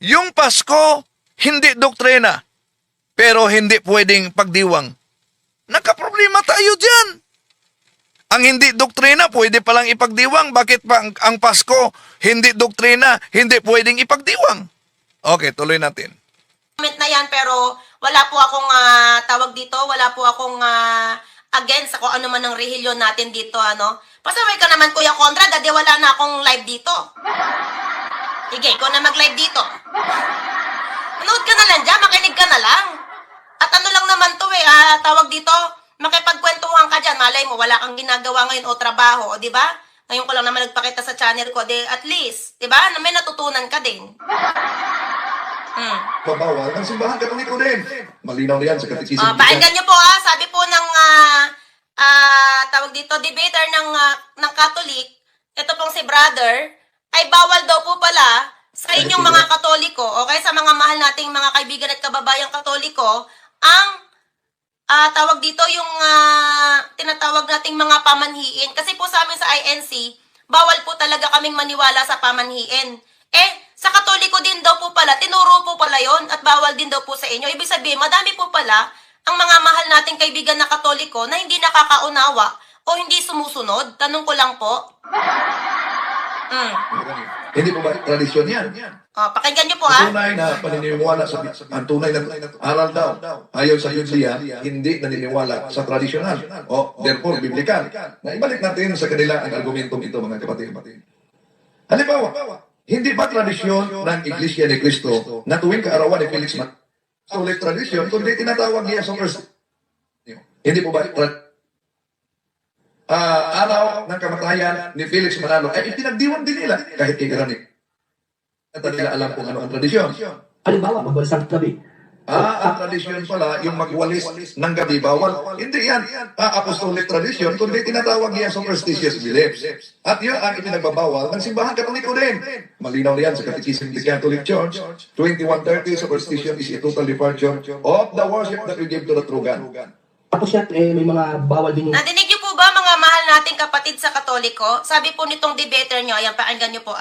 Yung Pasko, hindi doktrina, pero hindi pwedeng pagdiwang. Nagkaproblema tayo dyan. Ang hindi doktrina, pwede palang ipagdiwang. Bakit pa ang Pasko, hindi doktrina, hindi pwedeng ipagdiwang? Okay, tuloy natin. comment na yan, pero wala po akong tawag dito, wala po akong against sa kung ano man ang relihiyon natin dito, ano. Pasaway ka naman, Kuya Conrad, dadi wala na akong live dito. Sige, ikaw na mag-live dito. Manood ka na lang dyan, makinig ka na lang. At ano lang naman to tawag dito, makipagkwentuhan ka dyan, malay mo, wala kang ginagawa ngayon o trabaho, o di ba? Ngayon ko lang naman nagpakita sa channel ko, at least, di ba, na may natutunan ka din. Babawal ng simbahan katoliko din. Malinaw na yan sa katikism. Pakinggan niyo po sabi po ng tawag dito, debater ng Catholic, ito pong si brother, ay bawal daw po pala sa inyong mga Katoliko, okay, sa mga mahal nating mga kaibigan at kababayang Katoliko, ang tawag dito yung tinatawag nating mga pamanhiin. Kasi po sa amin sa INC, bawal po talaga kaming maniwala sa pamanhiin. Sa Katoliko din daw po pala, tinuro po pala yon at bawal din daw po sa inyo. Ibig sabihin, madami po pala ang mga mahal nating kaibigan na Katoliko na hindi nakakaunawa o hindi sumusunod. Tanong ko lang po. Hindi po ba tradisyon yan? Pakinggan niyo po Tunay na paniniwala sa ang tunay na aral daw. Ayon sa Biblia, hindi naniniwala sa tradisyonal. Therefore, biblical. Na ibalik natin sa kanila ang argumentong ito, mga kapatid. Halimbawa, hindi ba tradisyon ng Iglesia ni Cristo na tuwing kaarawan ni Felix ulit tradisyon, kundi tinatawag niya sa first. Hindi po ba araw ng kamatayan ni Felix Manalo ay ipinagdiwan din nila kahit igranik. At nila alam kung ano ang tradisyon. Halimbawa, magwalis ang gabi. Ang tradisyon pala, yung magwalis ng gabi bawal. Hindi yan apostolic tradisyon, kundi tinatawag niya superstitious beliefs. At yun ang ipinagbabawal ng simbahan katoliko din. Malinaw na yan sa Catechism of the Catholic Church. 2130, superstition is a total departure of the worship that we give to the true God. Tapos yan, may mga bawal din yung Nadinig niyo po ba mga mahal nating kapatid sa Katoliko? Sabi po nitong debater niyo, ayan, pakinggan niyo po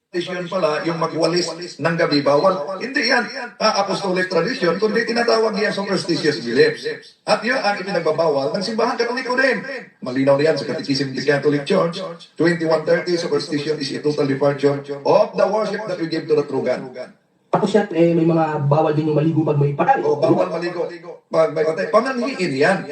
Tradisyon pala, yung magwalis ng gabi bawal. Hindi yan apostolic tradisyon, kundi tinatawag niya superstitious beliefs. At yun ang ipinagbabawal ng simbahan katoliko din. Malinaw na yan sa Catechism of the Catholic Church. 2130, superstition is a total departure of the worship that we give to the true God. tapos yan, may mga bawal din yung maligo pag may patay. Bawal maligo. Pag may patay, pamanhiin yan.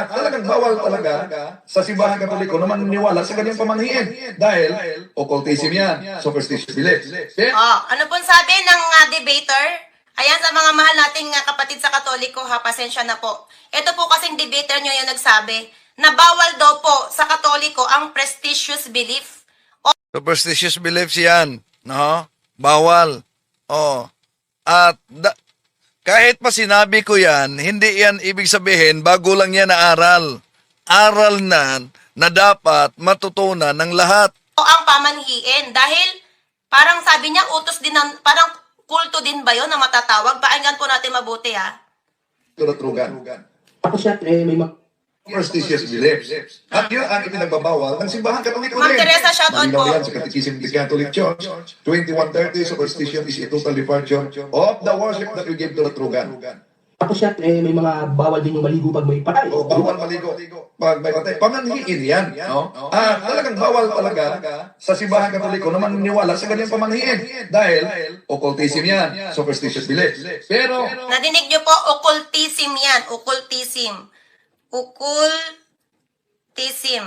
Talagang bawal talaga sa simbahan katoliko na maniniwala sa kanyang pamanhiin. Dahil, occultism yan, superstitious beliefs. ano pong sabi ng debater? Ayan, sa mga mahal nating kapatid sa Katoliko, pasensya na po. Ito po kasing debater nyo yung nagsabi na bawal daw po sa Katoliko ang prestigious belief. Superstitious beliefs yan. No? Bawal. At kahit pa sinabi ko yan, hindi yan ibig sabihin bago lang yan na aral. Aral na dapat matutunan ng lahat. O ang pamanhiin dahil parang sabi niya utos din parang kulto din ba 'yon na matatawag? Pakinggan po natin mabuti To the true God. Tapos yan, may mga Superstitious beliefs. At yun ang ipinagbabawal ng simbahan katoliko Ma'am din. Teresa, shout out Malinaw po. yan sa Catechism of the Catholic Church. 2130, superstition is a total departure of the worship that we give to the true God. tapos yan, may mga bawal din yung maligo pag may patay. Bawal maligo. Pag may patay, pamanhiin yan. Talagang bawal talaga sa simbahan katoliko na maniniwala sa kanyang pamanhiin. Dahil, occultism yan, superstitious beliefs. Pero, Nadinig niyo po, occultism yan. Occultism. Occultism.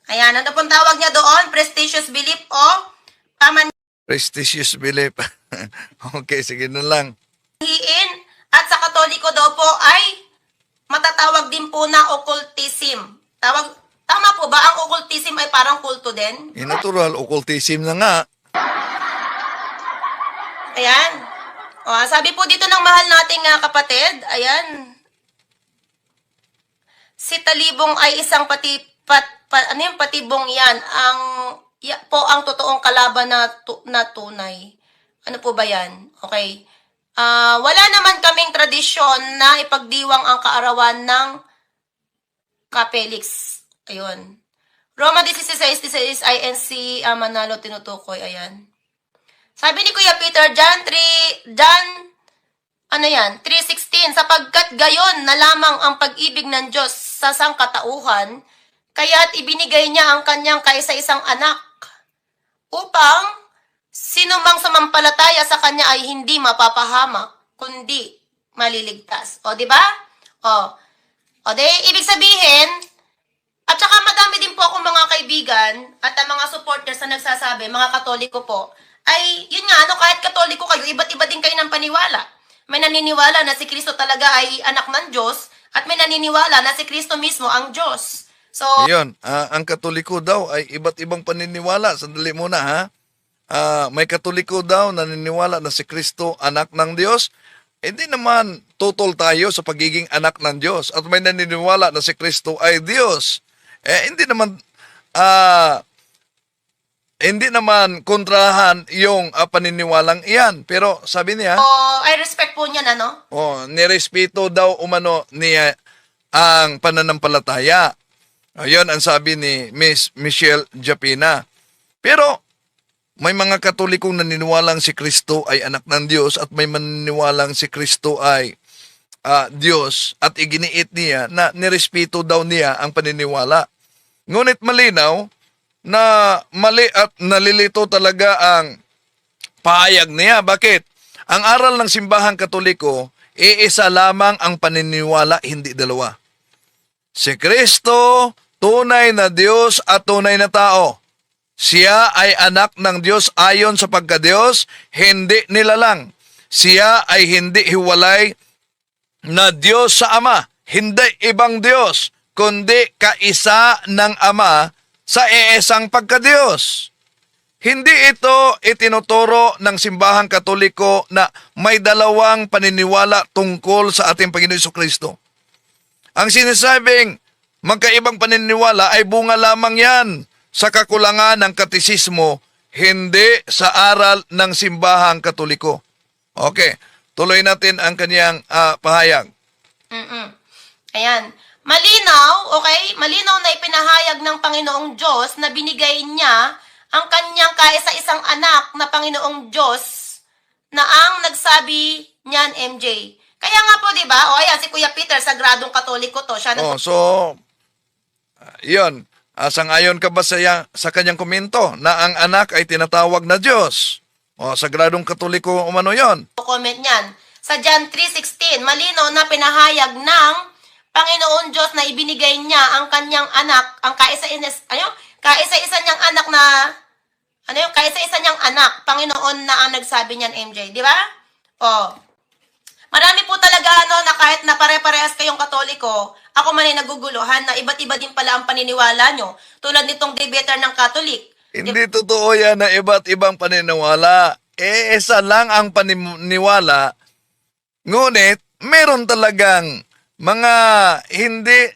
Ayan, ano pong tawag niya doon? Prestigious belief o Prestigious belief. Okay, sige na lang. pamanhiin. At sa Katoliko daw po ay matatawag din po na occultism. Tama po ba? Ang occultism ay parang kulto din? Natural, occultism na nga. Ayan. Sabi po dito ng mahal nating kapatid, ayan. Si Talibong ay isang patibong yan. Ang totoong kalaban na tunay. Ano po ba yan? Okay. Wala naman kaming tradisyon na ipagdiwang ang kaarawan ng Kapelix. Ayun. Roma 16:16 INC Manalo tinutukoy. Ayan. Sabi ni Kuya Peter, John 3:16, sapagkat gayon na lamang ang pag-ibig ng Diyos sa sangkatauhan, kaya't ibinigay niya ang kanyang kaisa-isang anak, upang sino mang sumampalataya sa kanya ay hindi mapapahamak, kundi maliligtas. Di ba? Ibig sabihin, at saka madami din po akong mga kaibigan at ang mga supporters na nagsasabi, mga Katoliko po, ay, yun nga, kahit Katoliko kayo, iba't iba din kayo ng paniwala. May naniniwala na si Kristo talaga ay anak ng Diyos at may naniniwala na si Kristo mismo ang Diyos. So, Yun, ang Katoliko daw ay iba't ibang paniniwala. Sandali muna ha. may Katoliko daw naniniwala na si Kristo anak ng Diyos. Hindi naman tutol tayo sa pagiging anak ng Diyos. At may naniniwala na si Kristo ay Diyos. Hindi naman kontrahan yung paniniwalang iyan. Pero sabi niya, I respect po niyan, ano? nirespeto daw umano niya ang pananampalataya. Ayun ang sabi ni Miss Michelle Japina. Pero may mga Katolikong naniniwalang si Kristo ay anak ng Diyos at may maniniwalang si Kristo ay Diyos at iginiit niya na nirespeto daw niya ang paniniwala. Ngunit malinaw na mali at nalilito talaga ang pahayag niya. Bakit? Ang aral ng simbahang Katoliko, iisa lamang ang paniniwala, hindi dalawa. Si Kristo, tunay na Diyos at tunay na tao. Siya ay anak ng Diyos ayon sa pagka-Diyos, hindi nilalang. Siya ay hindi hiwalay na Diyos sa Ama, hindi ibang Diyos, kundi kaisa ng Ama sa iisang pagka-Diyos. Hindi ito itinuturo ng simbahang Katoliko na may dalawang paniniwala tungkol sa ating Panginoon Jesucristo. Ang sinasabing magkaibang paniniwala ay bunga lamang yan sa kakulangan ng katisismo, hindi sa aral ng simbahang Katoliko. Okay, tuloy natin ang kanyang pahayag. Ayan. Malinaw, okay? Malinaw na ipinahayag ng Panginoong Diyos na binigay niya ang kanyang kaisa-isang anak na Panginoong Diyos na ang nagsabi niyan, MJ. Kaya nga po, di ba? O ayan, si Kuya Peter, sagradong Katoliko to. Siya Yun. Sang-ayon ka ba sa kanyang komento na ang anak ay tinatawag na Diyos? Sagradong Katoliko umano yon. comment niyan. Sa John 3:16, malinaw na pinahayag ng Panginoon Diyos na ibinigay niya ang kanyang anak, ang kaisa-isa niyang anak na, kaisa-isa niyang anak, Panginoon na ang nagsabi niyan, MJ, di ba? Marami po talaga, na kahit na pare-parehas kayong Katoliko, ako man ay naguguluhan na iba't iba din pala ang paniniwala nyo. Tulad nitong debater ng Katolik. Hindi totoo yan na iba't ibang paniniwala. Isa lang ang paniniwala. Ngunit, meron talagang mga hindi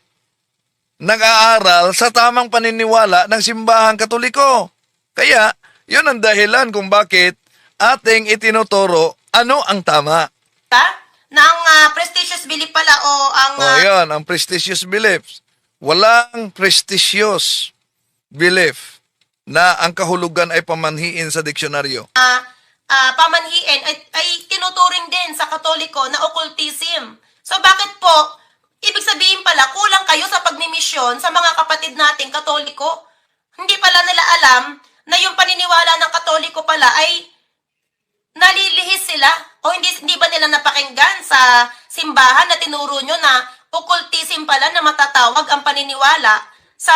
nag-aaral sa tamang paniniwala ng simbahang Katoliko. Kaya, yun ang dahilan kung bakit ating itinuturo ano ang tama. Na ang prestigious belief pala o ang... Yan, ang prestigious beliefs. Walang prestigious belief na ang kahulugan ay pamanhiin sa diksyonaryo. pamanhiin ay tinuturing din sa Katoliko na occultism. So bakit po, ibig sabihin pala, kulang kayo sa pagmimisyon sa mga kapatid nating Katoliko? Hindi pala nila alam na yung paniniwala ng Katoliko pala ay nalilihis sila o hindi ba nila napakinggan sa simbahan na tinuro nyo na occultism pala na matatawag ang paniniwala sa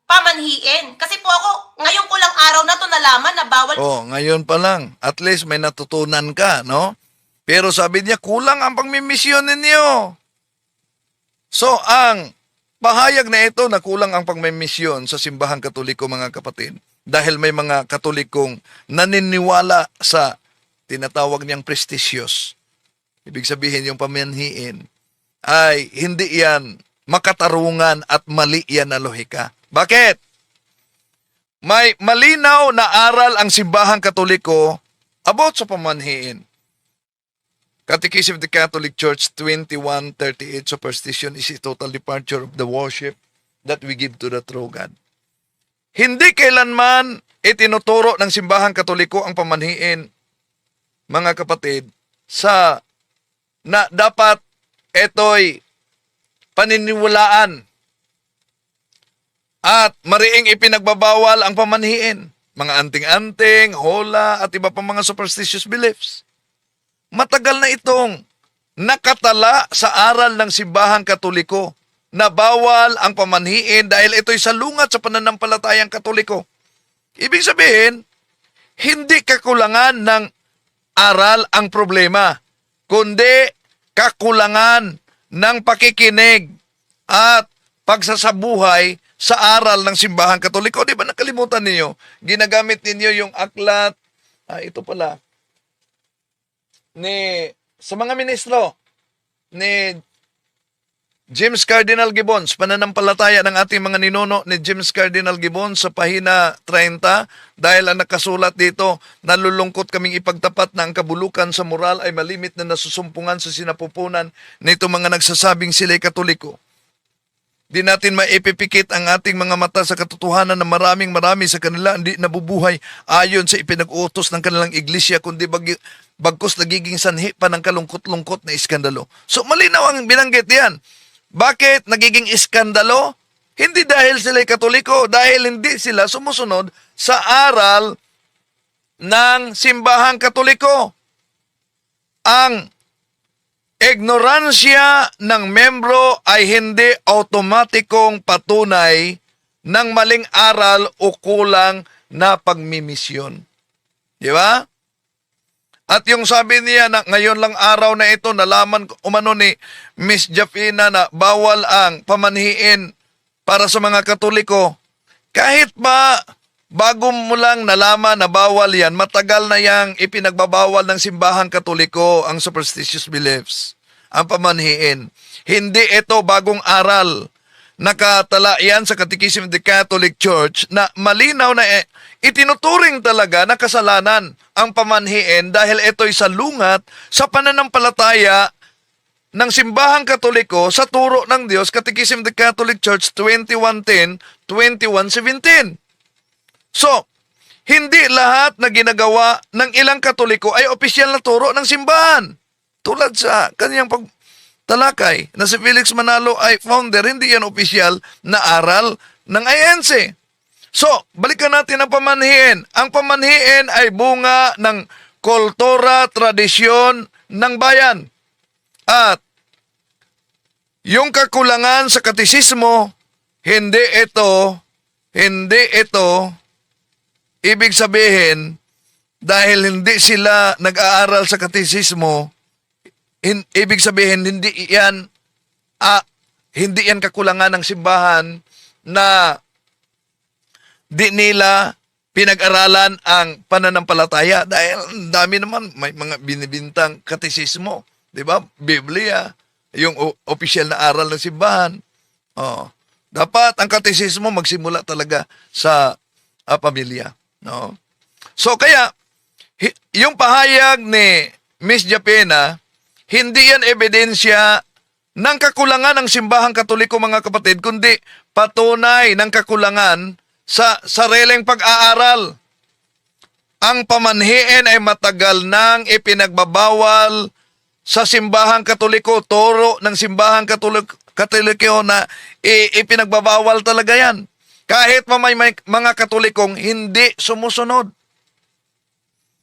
pamanhiin. Kasi po ako, ngayon ko lang araw na to nalaman na bawal. Ngayon pa lang. At least may natutunan ka, no? Pero sabi niya, kulang ang pagmimisyon ninyo. So, ang pahayag na ito na kulang ang pagmimisyon sa simbahang Katoliko, mga kapatid, dahil may mga Katolikong naniniwala sa tinatawag niyang prestigious. Ibig sabihin yung pamanhiin ay hindi yan makatarungan at mali yan na lohika. Bakit? May malinaw na aral ang simbahang Katoliko about sa pamanhiin. Catechism of the Catholic Church 2138, superstition is a total departure of the worship that we give to the true God. Hindi kailanman itinuturo ng simbahang Katoliko ang pamanhiin, mga kapatid, sa na dapat ito'y paniniwalaan at mariing ipinagbabawal ang pamanhiin, mga anting-anting, hola, at iba pang mga superstitious beliefs. Matagal na itong nakatala sa aral ng simbahang Katoliko na bawal ang pamanhiin dahil ito'y salungat sa pananampalatayang Katoliko. Ibig sabihin, hindi kakulangan ng aral ang problema, kundi kakulangan ng pakikinig at pagsasabuhay sa aral ng simbahang Katoliko. Di ba nakalimutan ninyo? Ginagamit ninyo yung aklat ito pala, sa mga ministro, ni James Cardinal Gibbons, pananampalataya ng ating mga ninuno ni James Cardinal Gibbons sa pahina 30, dahil ang nakasulat dito, nalulungkot kaming ipagtapat na ang kabulukan sa moral ay malimit na nasusumpungan sa sinapupunan nito mga nagsasabing sila'y Katoliko. Di natin maipipikit ang ating mga mata sa katotohanan na marami sa kanila hindi nabubuhay ayon sa ipinag-utos ng kanilang iglesia, kundi bagkus nagiging sanhi pa ng kalungkot-lungkot na iskandalo. So malinaw ang binanggit yan. Bakit nagiging iskandalo? Hindi dahil sila'y Katoliko, dahil hindi sila sumusunod sa aral ng simbahang Katoliko. Ang ignoransya ng membro ay hindi automatikong patunay ng maling aral o kulang na pagmimisyon. Di ba? At yung sabi niya na ngayon lang araw na ito, nalaman umano ni Miss Jafina na bawal ang pamanhiin para sa mga Katoliko. Kahit ba bago mo lang nalaman na bawal yan, matagal na yang ipinagbabawal ng simbahang Katoliko ang superstitious beliefs, ang pamanhiin. Hindi ito bagong aral. Nakatala yan sa Catechism of the Catholic Church na malinaw na itinuturing talaga na kasalanan ang pamanhiin dahil ito'y salungat sa pananampalataya ng simbahang Katoliko sa turo ng Diyos, Catechism of the Catholic Church 2110, 2117. So, hindi lahat na ginagawa ng ilang Katoliko ay opisyal na turo ng simbahan. Tulad sa kanyang pagtalakay na si Felix Manalo ay founder, hindi yan opisyal na aral ng INC. So, balikan natin ang pamanhiin. Ang pamanhiin ay bunga ng kultura, tradisyon ng bayan. At yung kakulangan sa katesismo, hindi ito ibig sabihin dahil hindi sila nag-aaral sa katesismo, ibig sabihin hindi yan kakulangan ng simbahan na di nila pinag-aralan ang pananampalataya dahil dami naman may mga binibintang katesismo, 'di ba? Biblia, yung opisyal na aral ng simbahan. Oh. Dapat ang katesismo magsimula talaga sa pamilya, no? So kaya yung pahayag ni Miss Japena, hindi yan ebidensya ng kakulangan ng simbahang Katoliko, mga kapatid, kundi patunay ng kakulangan sa sariling pag-aaral. Ang pamanhiin ay matagal nang ipinagbabawal sa simbahang Katoliko, turo ng simbahang Katoliko na ipinagbabawal talaga yan. Kahit may mga Katolikong hindi sumusunod.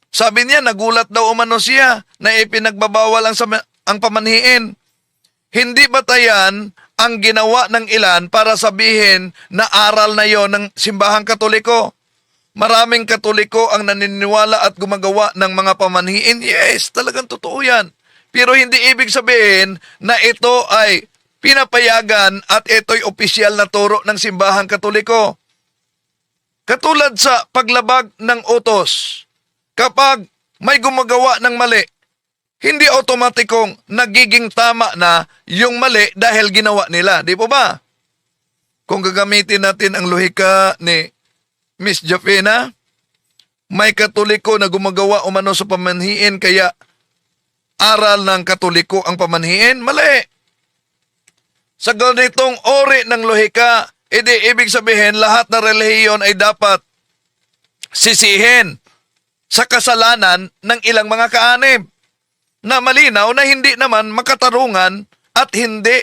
Sabi niya, nagulat daw umano siya na ipinagbabawal ang pamanhiin. Hindi batayan ang ginawa ng ilan para sabihin na aral na yon ng simbahang Katoliko. Maraming Katoliko ang naniniwala at gumagawa ng mga pamanhiin. Yes, talagang totoo yan. Pero hindi ibig sabihin na ito ay pinapayagan at ito'y opisyal na turo ng simbahang Katoliko. Katulad sa paglabag ng utos, kapag may gumagawa ng mali, hindi otomatikong nagiging tama na yung mali dahil ginawa nila. Di po ba? Kung gagamitin natin ang lohika ni Miss Jafena, may Katoliko na gumagawa umano sa pamanhiin kaya aral ng Katoliko ang pamanhiin, mali. Sa ganitong ori ng lohika, ibig sabihin lahat na relihiyon ay dapat sisihin sa kasalanan ng ilang mga kaanib na malinaw na hindi naman makatarungan at hindi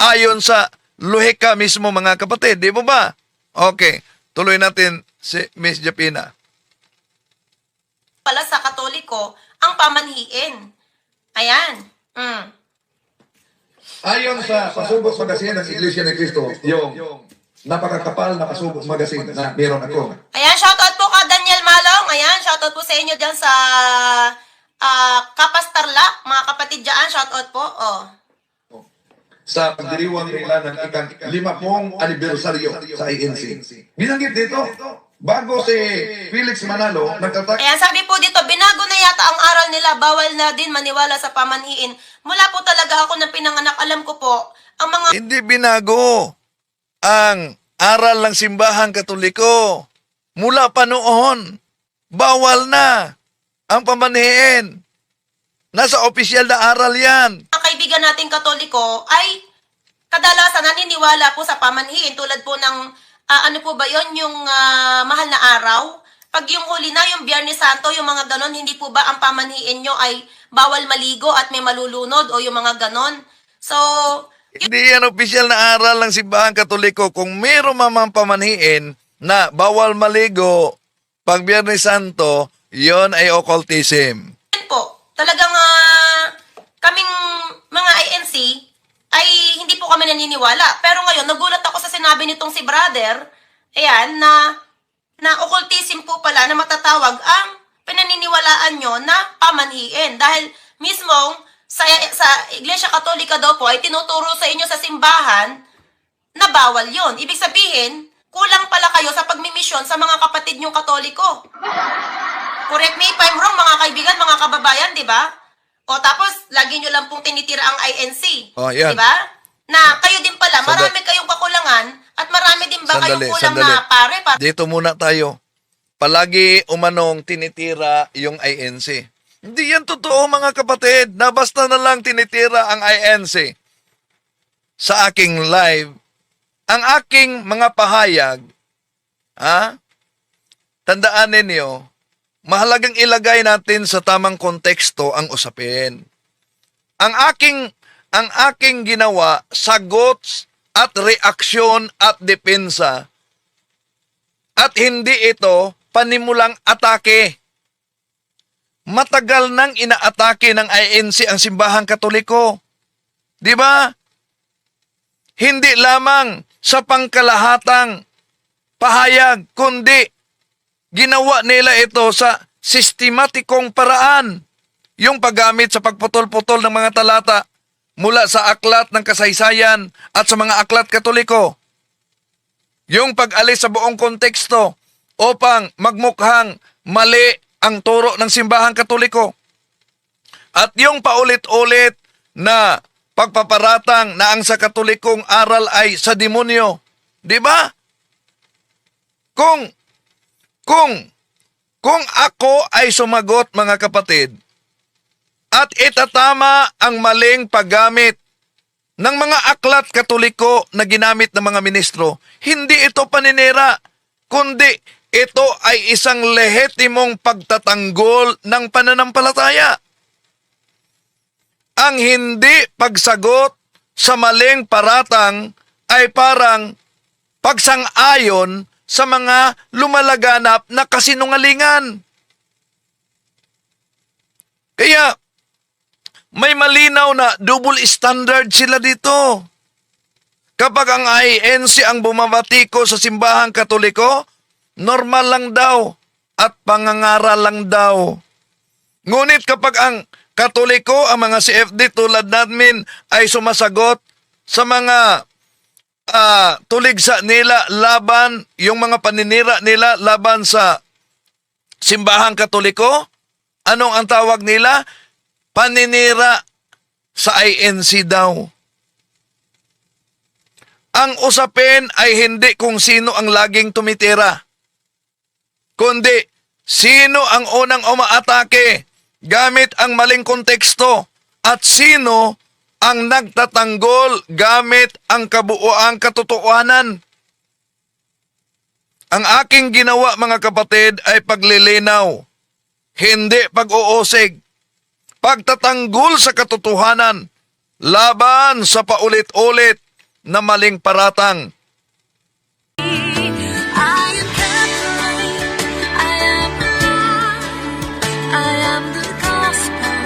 ayon sa lohika mismo, mga kapatid. Di mo ba? Okay, tuloy natin si Miss Japina. Pala sa Katoliko, ang pamanhiin. Ayan. Ayon sa Pasubok Magasin ng Iglesia ni Cristo, yung napakakapal na Pasubok Magasin na meron ako. Ayan, shoutout po ka Daniel Malong. Ayan, shoutout po sa inyo dyan sa Kapastarlak. Mga kapatid dyan, shoutout po. Oh. Sa pagdiriwang nila ng ikang 50 anibersaryo sa INC. Binanggit dito Bago si Felix Manalo, nagtatak Ayan, sabi po dito, binago na yata ang aral nila, bawal na din maniwala sa pamanhiin. Mula po talaga ako na pinanganak, alam ko po, ang mga Hindi binago ang aral ng simbahang katoliko. Mula pa noon, bawal na ang pamanhiin. Nasa opisyal na aral yan. kaibigan nating Katoliko ay kadalasan naniniwala po sa pamanhiin tulad po ng ano po ba yon yung mahal na araw. Pag yung huli na, yung Biyernes Santo, yung mga ganon, hindi po ba ang pamanhiin nyo ay bawal maligo at may malulunod o yung mga ganon? So, Hindi yan opisyal na aral ng simbahang katoliko. Kung mayroon mamang pamanhiin na bawal maligo pag Biyernes Santo, yon ay occultism. yun po, talagang kaming mga INC ay hindi po kami naniniwala. Pero ngayon, nagulat ako sa sinabi nitong si brother, ayan, na occultism po pala na matatawag ang pinaniniwalaan nyo na pamanhiin. Dahil mismong sa Iglesia Katolika daw po ay tinuturo sa inyo sa simbahan na bawal yon. Ibig sabihin, kulang pala kayo sa pagmimisyon sa mga kapatid nyong Katoliko. Correct me if I'm wrong, mga kaibigan, mga kababayan, di ba? O tapos, lagi nyo lang pong tinitira ang INC. Oh, yan. Di ba? Na kayo din pala, Sandali. marami kayong kakulangan at marami din ba kayong Sandali, kulang sandali. na pare? Dito muna tayo. Palagi umanong tinitira yung INC. Hindi yan totoo mga kapatid na basta na lang tinitira ang INC. Sa aking live, ang aking mga pahayag, tandaan ninyo, mahalagang ilagay natin sa tamang konteksto ang usapin. Ang aking ginawa, sagot at reaksyon at depensa. At hindi ito panimulang atake. Matagal nang inaatake ng INC ang simbahang katoliko. Di ba? Hindi lamang sa pangkalahatang pahayag, kundi ginawa nila ito sa sistematikong paraan. Yung paggamit sa pagputol-putol ng mga talata mula sa aklat ng kasaysayan at sa mga aklat katoliko. Yung pag-alis sa buong konteksto upang magmukhang mali ang turo ng simbahang katoliko. At yung paulit-ulit na pagpaparatang na ang sa katolikong aral ay sa demonyo. Di ba? Kung ako ay sumagot mga kapatid at itatama ang maling paggamit ng mga aklat katoliko na ginamit ng mga ministro, hindi ito paninira, kundi ito ay isang lehitimong pagtatanggol ng pananampalataya. Ang hindi pagsagot sa maling paratang ay parang pagsang-ayon sa mga lumalaganap na kasinungalingan. Kaya, may malinaw na double standard sila dito. Kapag ang INC ang bumabatiko sa simbahang katoliko, normal lang daw at pangangaral lang daw. Ngunit kapag ang katoliko, ang mga CFD tulad namin ay sumasagot sa mga tuligsa nila laban, yung mga paninira nila laban sa simbahang katoliko, anong ang tawag nila? Paninira sa INC daw. Ang usapin ay hindi kung sino ang laging tumitira, kundi sino ang unang umaatake gamit ang maling konteksto at sino ang nagtatanggol gamit ang kabuuang katotohanan. Ang aking ginawa mga kapatid ay paglilinaw, hindi pag-uusig, pagtatanggol sa katotohanan laban sa paulit-ulit na maling paratang. I am Catholic, I am alive, I am the gospel.